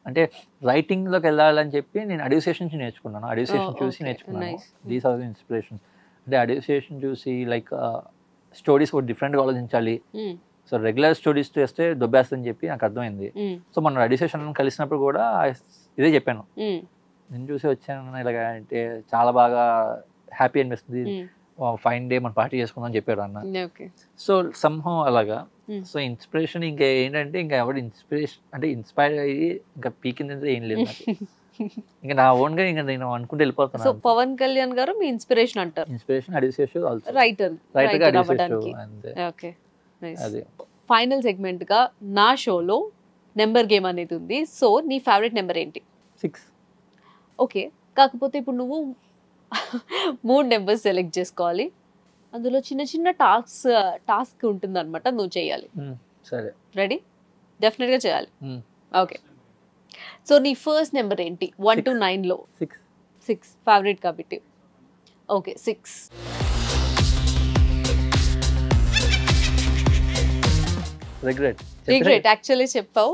అంటే రైటింగ్లోకి వెళ్ళాలని చెప్పి నేను అడ్యూసేషన్ నుంచి నేర్చుకున్నాను, అడ్యూసేషన్ చూసి నేర్చుకున్నాను. These are the inspirations. అంటే అడ్యూసేషన్ చూసి లైక్ స్టోరీస్ కూడా డిఫరెంట్గా ఆలోచించాలి. సో రెగ్యులర్ స్టడీస్ చేస్తే దొబ్బేస్తుందని చెప్పి నాకు అర్థమైంది. సో మన అడ్యూసేషన్ కలిసినప్పుడు కూడా ఇదే చెప్పాను, నేను చూసి వచ్చాను ఇలాగ అంటే చాలా బాగా హ్యాపీ అనిపిస్తుంది, ఫైన్ డే మనం పార్టీ చేసుకుందాం అని చెప్పాడు అన్న. సో సంహవ్ అలాగా. సో ఇన్స్పిరేషన్ ఇంకా ఏంటంటే ఇంకా ఎవరు ఇన్స్పైర్ అయ్యి ఇంకా పీకింది ఏం లేదు నాకు. ఇంకా నా ఓన్ గా ఇంకా నేను అనుకుంటే వెళ్ళిపోతాను. సో పవన్ కళ్యాణ్ గారు మీ ఇన్స్పిరేషన్ అంటారు? ఇన్స్పిరేషన్ అడ్యూసేషన్ ఆల్సో రైటర్ అదే. ఫైనల్ సెగ్మెంట్ గా నా షోలో నెంబర్ గేమ్ అనేది ఉంది. సో నీ ఫేవరెట్ నెంబర్ ఏంటి? 6. ఓకే, కాకపోతే ఇప్పుడు నువ్వు 3 నెంబర్స్ సెలెక్ట్ చేసుకోవాలి, అందులో చిన్న చిన్న టాస్క్ ఉంటుంది అనమాట, నువ్వు చేయాలి. సరే, రెడీ? డెఫినెట్ గా చేయాలి. ఓకే, సో నీ ఫస్ట్ నెంబర్ ఏంటి 1 to 9 లో? 6 ఫేవరెట్ కాబట్టి. ఓకే, 6. రిగ్రెట్ యాక్చువల్లీ చెప్పావు,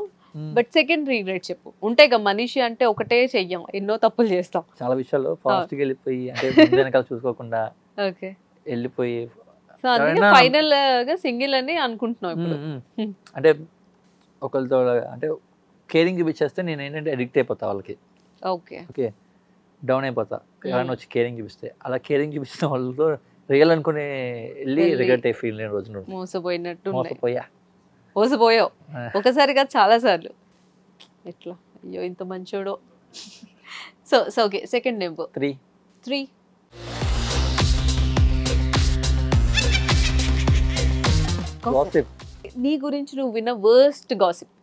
బట్ సెకండ్ రిగ్రెట్ చెప్పు. ఉంటాయి కదా మనిషి అంటే ఒకటే చెయ్యం, ఎన్నో తప్పులు చేస్తాం చాలా విషయాల్లో, ఫాస్ట్ గా వెళ్ళిపోయి అంటే వెనకాల చూసుకోకుండా ఓకే వెళ్ళిపోయి. సో అందుకే ఫైనల్ గా సింగిల్ అని అనుకుంటున్నావు ఇప్పుడు. అంటే ఒకరితో అంటే కేరింగ్ చూపించేస్తే నేను ఏంటంటే అడిక్ట్ అయిపోతా వాళ్ళకి. ఓకే ఓకే, డౌన్ అయిపోతా ఎవరైనా వచ్చి కేరింగ్ చూపిస్తే. అలా కేరింగ్ చూపిస్తున్న వాళ్ళతో రియల్ అనుకుని వెళ్ళి రిగ్రెట్ అయి ఫీల్ అయిన రోజు మోసపోయినట్టు. మోసపోయావు ఒకసారిగా చాలా సార్లు. ఎట్లా అయ్యో ఇంత మంచోడో. So okay, second number 3. నీ గురించి నువ్వు విన్న వర్స్ట్ గాసిప్?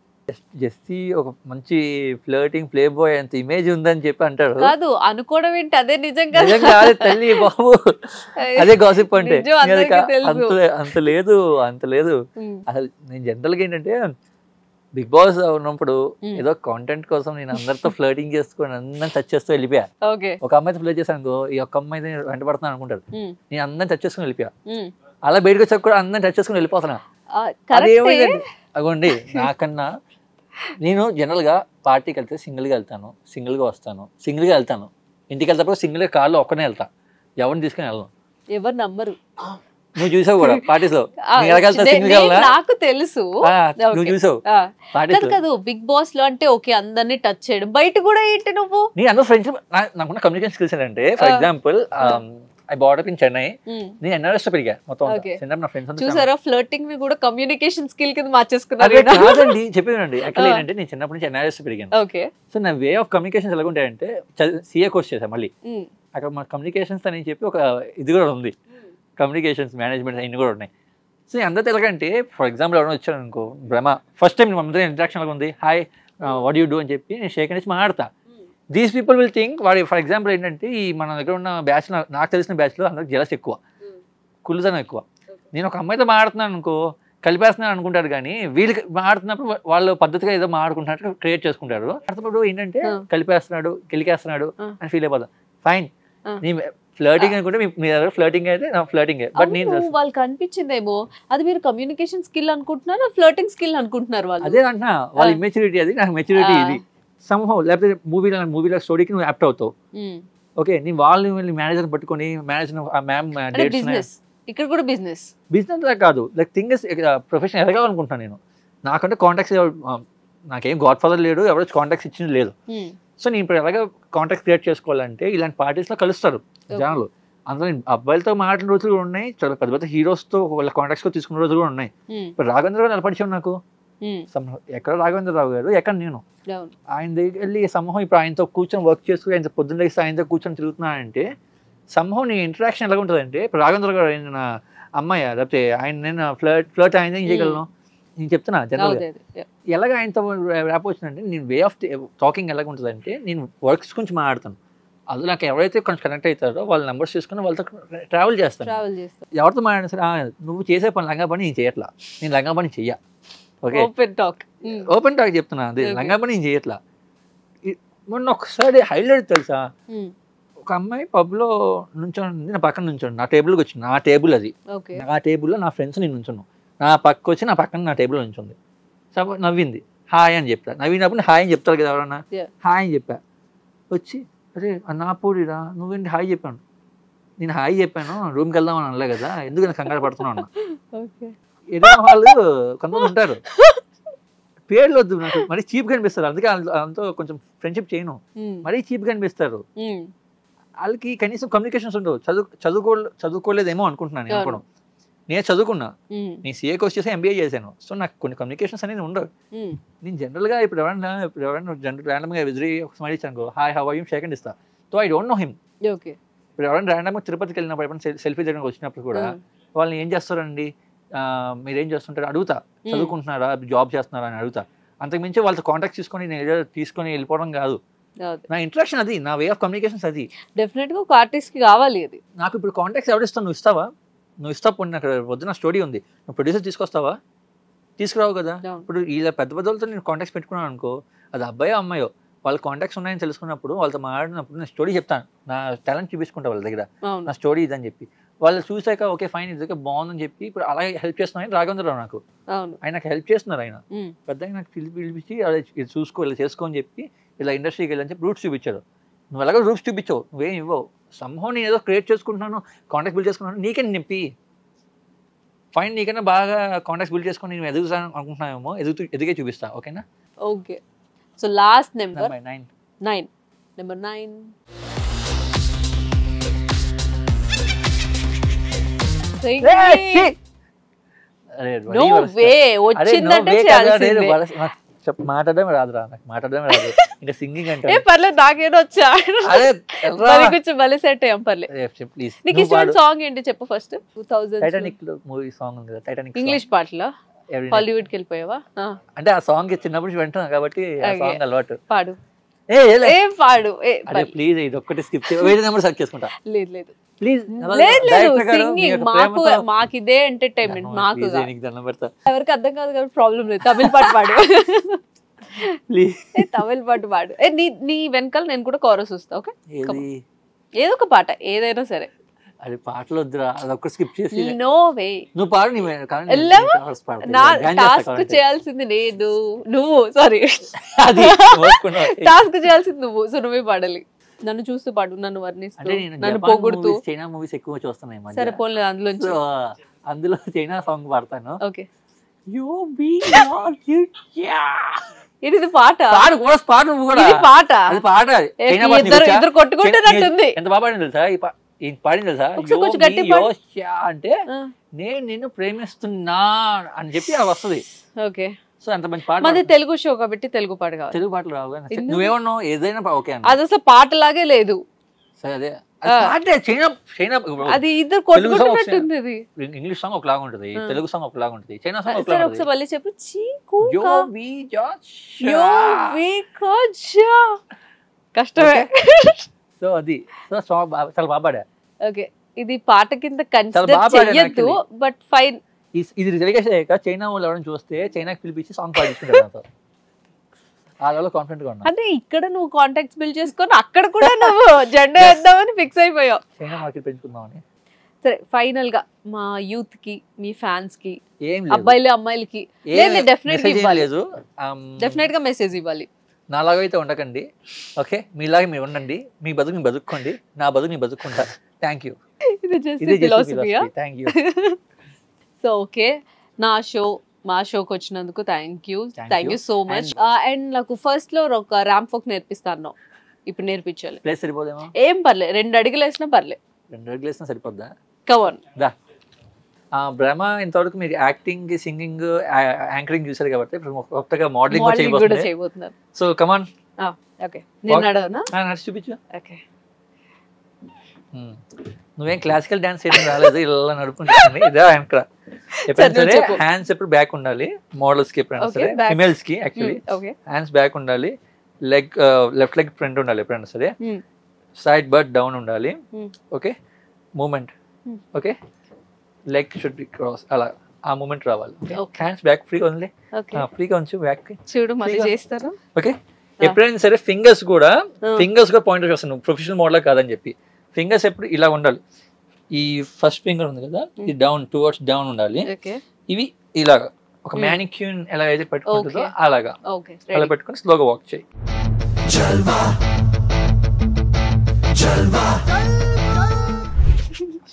జెస్సీ ఒక మంచి ఫ్లర్టింగ్ ప్లే బాయ్ అంత ఇమేజ్ ఉందని చెప్పి అంటాడు. కాదు, అనుకోవడం ఏంటి, అదే నిజంగా తల్లి బాబు, అదే గాసిప్ అంటే. అంత లేదు అసలు. నేను జనరల్గా ఏంటంటే బిగ్ బాస్ ఉన్నప్పుడు ఏదో కాంటెంట్ కోసం నేను అందరితో ఫ్లర్టింగ్ చేసుకొని అందరిని టచ్ చేస్తూ వెళ్ళిపోయా. ఒక అమ్మాయితో ఫ్లర్ట్ చేశాను అనుకో, ఈ ఒక్క అమ్మాయితో వెంటబడుతున్నాను అనుకుంటారు, నేను అందరిని టచ్ చేసుకుని వెళ్ళిపోయా. అలా బయటకు వచ్చాక కూడా అందరిని టచ్ చేసుకుని వెళ్ళిపోతున్నా. అగోండి, నాకన్నా నేను జనరల్గా పార్టీకి వెళ్తే సింగిల్గా వెళ్తాను, సింగిల్గా వస్తాను, సింగిల్గా వెళ్తాను. ఇంటికి వెళ్తాప్పుడు సింగిల్గా కార్లో ఒక్కనే వెళ్తా, ఎవరిని తీసుకుని వెళ్ళను. ఎవరు నమ్మరు. నువ్వు చూసావు కూడా పార్టీస్ లో నాకు తెలుసు. నువ్వు చూసావు కాదు బిగ్ బాస్ లో అంటే ఓకే అందరినీ టచ్ చేయడం, బయట కూడా ఏంటి నువ్వు నీ అందరూ ఫ్రెండ్షిప్ నాకున్న కమ్యూనికేషన్ స్కిల్స్ ఏంటంటే for example I bought up in Chennai, నేను ఎన్ఆర్ఎస్ పెరిగా మొత్తం నా ఫ్రెండ్స్ చూసారా ఫ్లర్టింగ్ ని కూడా కమ్యూనికేషన్ స్కిల్ కింద మార్చేసుకున్నారు. చెప్పేనండి యాక్చువల్లీ ఏంటంటే నేను చిన్నప్పటి నుంచి ఎన్ఆర్ఎస్ పెరిగాను. సో నా వే ఆఫ్ కమ్యూనికేషన్స్ ఎలా ఉంటాయంటే సిఏ కోర్స్ చేశాను మళ్ళీ అక్కడ మా కమ్యూనికేషన్స్ అని చెప్పి ఒక ఇది కూడా ఉంది, కమ్యూనికేషన్స్ మేనేజ్మెంట్ అన్ని కూడా ఉన్నాయి. సో అందరితో ఎలాగంటే ఫర్ ఎగ్జాంపుల్ ఎవరైనా వచ్చాను అనుకో బ్రహ్మ ఫస్ట్ టైం అందరూ ఇంట్రాక్షన్ లాగా ఉంది, హాయ్ వాట్ యూ డూ అని చెప్పి నేను షేక్ అనేసి మాట్లాడతా. దీస్ పీపుల్ విల్ థింక్ వాడి ఫర్ ఎగ్జాంపుల్ ఏంటంటే ఈ మన దగ్గర ఉన్న బ్యాచ్ నాకు తెలిసిన బ్యాచ్లో అందరికి జలస్ ఎక్కువ, కుళ్ళుదనం ఎక్కువ. నేను ఒక అమ్మాయితో మాట్లాడుతున్నాను అనుకో కలిపేస్తున్నాను అనుకుంటారు, కానీ వీళ్ళకి మాడుతున్నప్పుడు వాళ్ళు పద్ధతిగా ఏదో మాడుకుంటున్నట్టు క్రియేట్ చేసుకుంటారు. మాడుతున్నప్పుడు ఏంటంటే కలిపేస్తున్నాడు కెలికేస్తున్నాడు అని ఫీల్ అయిపోతాం. ఫైన్, నీ ఫ్లర్టింగ్ అనుకుంటే మీ దగ్గర ఫ్లర్టింగ్ అయితే నా ఫ్లర్టింగ్, బట్ నేను వాళ్ళకి అనిపించిందేమో అది మీరు కమ్యూనికేషన్ స్కిల్ అనుకుంటున్నారు, ఫ్లర్టింగ్ స్కిల్ అనుకుంటున్నారు వాళ్ళు. అదే అంటున్నా వాళ్ళ ఇమ్మెచ్యూరిటీ, అది నాకు మెచ్యూరిటీ ఇది సంహవ్. లేకపోతే మూవీలో స్టోరీకి నువ్వు యాప్ట్ అవుతావు, ఓకే నీ వాళ్ళు మేనేజర్ పట్టుకొని మేనేజర్ మ్యామ్ ఇక్కడ కూడా బిజినెస్ కాదు, లైక్ థింగ్ ఇస్ ప్రొఫెషన్ ఎదగాలనుకుంటున్నాను నేను. నాకంటే కాంటాక్ట్స్ నాకేం గాడ్ ఫాదర్ లేడు, ఎవరో కాంటాక్ట్స్ ఇచ్చింది లేదు. సో నేను ఇప్పుడు ఎలాగ కాంటాక్ట్ క్రియేట్ చేసుకోవాలంటే ఇలాంటి పార్టీస్లో కలుస్తారు జనాలు. అందులో అబ్బాయిలతో మాట్లాడిన రోజులు కూడా ఉన్నాయి, చాలా పెద్ద పెద్ద హీరోస్తో వాళ్ళ కాంటాక్ట్స్తో తీసుకున్న రోజులు కూడా ఉన్నాయి. ఇప్పుడు రాఘవేంద్ర గారు నిలబడిచాం నాకు, ఎక్కడ రాఘవేంద్రరావు గారు ఎక్కడ నేను, ఆయన దగ్గర వెళ్ళి సమూహం ఇప్పుడు ఆయనతో కూర్చొని వర్క్ చేసుకుని ఆయన పొద్దున్న లేసి ఆయనతో కూర్చొని తిరుగుతున్నానంటే సమూహం నీ ఇంటరాక్షన్ ఎలా ఉంటుందంటే ఇప్పుడు రాఘవేంద్ర గారు ఆయన అమ్మాయి లేకపోతే ఆయన నేను ఫ్లర్ట్ ఆయన ఏం చేయగలను నేను చెప్తున్నా జనరల్గా. ఎలాగ ఆయనతో ర్యాప్ వచ్చిందంటే నేను వే ఆఫ్ టాకింగ్ ఎలాగ ఉంటుందంటే నేను వర్క్స్ గురించి మాట్లాడతాను, అది నాకు ఎవరైతే కొంచెం కనెక్ట్ అవుతారో వాళ్ళ నెంబర్స్ తీసుకుని వాళ్ళతో ట్రావెల్ చేస్తాను. ఎవరితో మాట్లాడినా సరే నువ్వు చేసే పని లంగా పని నేను చేయట్లా, నేను లంగా పని చెయ్య, ఓకే ఓపెన్ టాక్ చెప్తున్నా, అది లంగా పని నేను చేయట్లా. మొన్న ఒకసారి హైలైట్ తెలుసా, ఒక అమ్మాయి పబ్లో నుంచోండి, నా పక్కన నుంచోండి, నా టేబుల్కి వచ్చింది, నా టేబుల్ అది, ఆ టేబుల్లో నా ఫ్రెండ్స్ నేను నుంచున్నాను, నా పక్క వచ్చి నా పక్కన నా టేబుల్ నుంచుంది. సపోజ్ నవ్వింది, హాయ్ అని చెప్తా, నవ్వినప్పుడు హాయ్ అని చెప్తారు కదా ఎవరన్నా, హాయ్ అని చెప్పా. వచ్చి అరే నా పూడిరా నువ్వేంటి హాయ్ చెప్పాను, నేను హాయ్ చెప్పాను రూమ్కి వెళ్దామని అనలే కదా, ఎందుకు నేను కంగారు పడుతున్నాను అన్న. ఏదైనా వాళ్ళు కొంతమంది ఉంటారు పేర్లు వద్దు నాకు మరీ చీప్గా అనిపిస్తారు, అందుకే అంతా కొంచెం ఫ్రెండ్షిప్ చేయను, మరీ చీప్గా అనిపిస్తారు. వాళ్ళకి కనీసం కమ్యూనికేషన్స్ ఉండవు, చదువుకోలేదేమో అనుకుంటున్నాను నేను కూడా. నేను చదువుకున్నా, నేను సిఏ కోర్స్ చేసి ఎంబీఏ చేశాను, సో నాకు కొన్ని కమ్యూనికేషన్స్ అనేది ఉండవు. నేను జనరల్గా ఇప్పుడు ఎవరైనా ర్యాండమ్గా విజిరి స్మైల్ ఇచ్చాను, hi how are you shake hand ఇస్తా, so I don't know him. ఇప్పుడు ఎవరైనా ర్యాండమ్గా తిరుపతికి వెళ్ళినప్పుడు ఎప్పుడైనా సెల్ఫీ చేయడానికి వచ్చినప్పుడు కూడా వాళ్ళని ఏం చేస్తారండి మీరేం చేస్తుంటారు అడుగుతా, చదువుకుంటున్నారా జాబ్ చేస్తున్నారా అని అడుగుతా, అంతకుమించి వాళ్ళతో కాంటాక్ట్ తీసుకొని నేను ఏదో తీసుకొని వెళ్ళిపోవడం కాదు. నా ఇంట్రాక్షన్ అది, నా వే ఆఫ్ కమ్యూనికేషన్స్ అది. డెఫినెట్గా ఒక ఆర్టిస్ట్కి కావాలి అది. నాకు ఇప్పుడు కాంటాక్ట్స్ ఎవరు ఇస్తావు, నువ్వు ఇస్తావా, నువ్వు ఇస్తావు, నాకు వద్దు నా స్టోరీ ఉంది, నువ్వు ప్రొడ్యూసర్ తీసుకొస్తావా, తీసుకురావు కదా. ఇప్పుడు ఇలా పెద్ద పెద్దలతో నేను కాంటాక్ట్స్ పెట్టుకున్నాను అనుకో, అది అబ్బాయో అమ్మాయో వాళ్ళ కాంటాక్ట్స్ ఉన్నాయని తెలుసుకున్నప్పుడు వాళ్ళతో మాట్లాడినప్పుడు నేను స్టోరీ చెప్తాను, నా టాలెంట్ చూపించుకుంటా వాళ్ళ దగ్గర, నా స్టోరీ ఇదని చెప్పి వాళ్ళు చూసాక ఓకే ఫైన్ ఇది బాగుందని చెప్పి ఇప్పుడు అలాగే హెల్ప్ చేస్తున్నాయని రాఘవేంద్రరావు నాకు, ఆయన నాకు హెల్ప్ చేస్తున్నారు, ఆయన పెద్దగా నాకు పిలిపించి అలా ఇది చూసుకో ఇలా చేసుకో అని చెప్పి ఇలా ఇండస్ట్రీకి వెళ్ళని చెప్పి రూట్స్ చూపించారు. నువ్వు ఎలాగో రూట్స్ చూపించావు, నువ్వేం ఇవ్వవు, సంభవం నేను ఏదో క్రియేట్ చేసుకుంటున్నాను కాంటాక్ట్ బిల్డ్ చేసుకుంటున్నాను, నీకని నింపి ఫైన్ నీకన్నా బాగా కాంటాక్ట్స్ బిల్డ్ చేసుకొని నేను ఎదుగుతాను అనుకుంటున్నామేమో, ఎదిగే చూపిస్తా, ఓకేనా. Okay so last number 9. Number 9 మాట్లాడమే రాదురా, నాకు మాట్లాడమే రాదు, ఇంకా సింగింగ్ అంటే పర్లేదు, నాకేదో వచ్చా కొంచెం భలే సెట్ అయ్యాం, పర్లేదు. ప్లీజ్ నీకు ఇష్టమైన సాంగ్ ఏంటి చెప్పు ఫస్ట్. 2000 టైటానిక్ మూవీ సాంగ్ ఉంది కదా, టైటానిక్ ఇంగ్లీష్ పాటలో హాలీవుడ్ కి వెళ్ళిపోయావా? అంటే ఆ సాంగ్ చిన్నప్పుడు వింటున్నా కాబట్టి ఆ సాంగ్ అలవాటు. పాడు పాడు ప్లీజ్, ఇది ఒక్కటి స్కిప్ వేరే నెంబర్ సెర్చ్ చేసుకుంటా. లేదు లేదు ప్లీజ్ సింగింగ్ మాకు ఇదే ఎంటర్టైన్మెంట్, మాకు ఎవరికి అర్థం కాదు కాబట్టి ప్రాబ్లం లేదు. తమిళ పాట పాడు, తమిళ పాట పాడు. నీ వెనకాల నేను కూడా కోరస్ వస్తా, ఓకే? ఏదో ఒక పాట ఏదైనా సరే. అది పాటలు వద్దురా, అదొక్క స్కిప్ చేసి నో వే నువ్వు పాడు. టాస్క్ చేయాల్సింది లేదు నువ్వు, సారీ టాస్క్ చేయాల్సింది నువ్వు, సో నువ్వే పాడాలి. నన్ను చూస్తూ పాడు, నన్ను వర్ణిస్తూ, అంటే నేను నన్ను జపాన్ పొగుడుతూ. మూవీస్ చైనా మూవీస్ ఎక్కువ చూస్తున్నాయి ఈ మధ్య. సరే పోన్లే అందులోంచి. సో అందులో చైనా సాంగ్ పాడతాను. ఓకే యో బి నాట్ యా ఇది పాట, పాడు కూడా పాడు నువ్వు కూడా. ఇది పాట, అది పాట చైనా భాష. ఇద్దరు కొట్టుకుంటున్నట్టుంది. ఎంత బాగా పాడింది తెలుసా ఈ పాడింది తెలుసా? ఒకసారి కొంచెం యో గట్టి బి పాడు. యో యా అంటే నేను నిన్ను ప్రేమిస్తున్నా అని చెప్పి అది వస్తుంది. ఓకే సో ఎంత మంచి పాట. మాది తెలుగు షో కాబట్టి తెలుగు పాట కావాలి. తెలుగు పాటలు రావు కానీ నువ్వేమన్నావు ఏదైనా ఓకే అన్న. అది అసలు పాటలాగే లేదు. సరే అదే పాటే చైనా చైనా అది ఇద్దరు కొట్టుకుంటున్నట్టుంది. అది ఇంగ్లీష్ సాంగ్ ఒకలాగా ఉంటుంది, తెలుగు సాంగ్ ఒకలాగా ఉంటుంది, చైనా సాంగ్ సరే ఒకలాగా ఒకసారి మళ్ళీ చెప్పు. యో వి జా యో వి కోజా కష్టమే. సో అది సో చాలా బాగా పాడా. ఓకే ఇది పాట కింద బాగా కన్సిడర్ పాడాను చెయ్యొద్దు, బట్ ఫైన్. ఇది రిలీజ్ అయ్యాక చైనా వాళ్ళు ఎవరైనా చూస్తే చైనాకి పిలిపించి సాంగ్ పాడించుకుంటారు నాతో. ఆ లెవెల్లో కాన్ఫిడెంట్ గా ఉన్నా. అంటే ఇక్కడ నువ్వు కాంటాక్ట్స్ బిల్డ్ చేసుకొని అక్కడ కూడా నువ్వు జెండా వేద్దామని ఫిక్స్ అయిపోయావు. చైనా మార్కెట్ పెంచుకుందామని. సరే ఫైనల్ గా మా యూత్ కి, మీ ఫ్యాన్స్ కి, ఏం లేదు అబ్బాయిలు అమ్మాయిలకి డెఫినెట్ గా ఇవ్వాలి. లేదు డెఫినెట్ గా మెసేజ్ ఇవ్వాలి. నాలాగా అయితే ఉండకండి, ఓకే? మీలాగా మీరు ఉండండి, మీ బతుకు మీరు బతుక్కోండి, నా బతుకు నేను బతుక్కుంటా. Thank you. ఇది జస్ట్ ఫిలాసఫీయా? Thank you. సో ఓకే మా షోకి వచ్చినందుకు thank you so much. And నాకు ఫస్ట్ లో ఒక ర్యాంప్ వాక్ నేర్పిస్తాను, ఇప్పుడు నేర్పించాలి. ప్లేస్ సరిపోదేమో? ఏం పర్లేదు, 2 అడుగులు వేసినా పర్లేదు. 2 అడుగులు వేసినా సరిపోద్దా? కమాన్ దా. బ్రహ్మ ఇంతవరకు మీరు యాక్టింగ్, సింగింగ్, యాంకరింగ్ చూసారు కాబట్టి కొత్తగా మోడలింగ్ కూడా చేయబోతున్నారు. సో కమాన్. ఓకే నేను నడవనా? నడిచి చూపించు. ఓకే నువ్వేం క్లాసికల్ డాన్స్ చేయడం రాలేదు, ఇలా నడుపుకుంటుంది. ఇదే యాంకర్. ఎప్పుడైనా సరే హ్యాండ్స్ ఎప్పుడు బ్యాక్ ఉండాలి మోడల్స్ కి, ఎప్పుడైనా సరే ఫిమేల్స్ కి యాక్చువల్లీ హ్యాండ్స్ బ్యాక్ ఉండాలి, లెఫ్ట్ లెగ్ ఫ్రంట్ ఉండాలి ఎప్పుడైనా సరే, సైడ్ బర్డ్ డౌన్ ఉండాలి, okay? Moment, okay? Leg should be cross, అలా ఆ మూమెంట్ రావాలి. హ్యాండ్స్ బ్యాక్ ఫ్రీగా ఉంది, ఫ్రీగా ఉంచు బ్యాక్ కి. చూడు మళ్ళీ చేస్తారు. ఓకే ఎప్పుడైనా సరే ఫింగర్స్ కూడా పాయింట్ వస్తాను, నువ్వు ప్రొఫెషనల్ మోడల్ కాదని చెప్పి. ఫింగర్స్ ఎప్పుడు ఇలా ఉండాలి. ఈ ఫస్ట్ ఫింగర్ ఉంది కదా, ఇది డౌన్ టువర్డ్స్ డౌన్ ఉండాలి. ఇవి ఇలాగా ఒక మ్యానిక్యూన్ ఎలా అయితే పెట్టుకుంటుందో అలాగా అలా పెట్టుకుని స్లోగా వాక్ చేయి.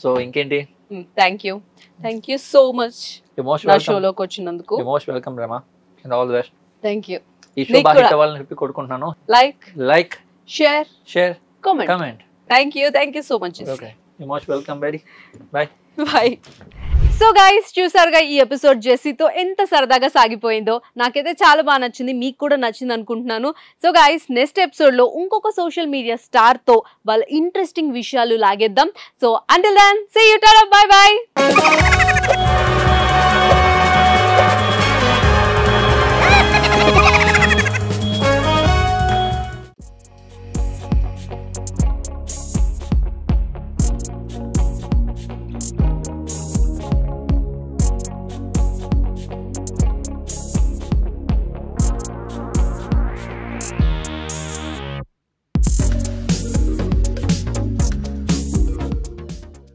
సో ఇంకేంటి? థ్యాంక్ యూ సో మచ్ నా షోలోకి వచ్చినందుకు. Most welcome Rama and all the best. Thank you. ఈ షో బాగా హిట్ అవ్వాలని చెప్పి కోరుకుంటున్నాను. Like share comment. Thank you so much. Okay you most welcome. Very by. So guys చూసారుగా ఈ ఎపిసోడ్ జెస్సీతో ఎంత సరదాగా సాగిపోయిందో. నాకైతే చాలా బాగా నచ్చింది, మీకు కూడా నచ్చింది అనుకుంటున్నాను. సో గైస్ నెక్స్ట్ ఎపిసోడ్ లో ఇంకొక సోషల్ మీడియా స్టార్ తో వాళ్ళ ఇంట్రెస్టింగ్ విషయాలు లాగేద్దాం. So until then see you, tata, bye by.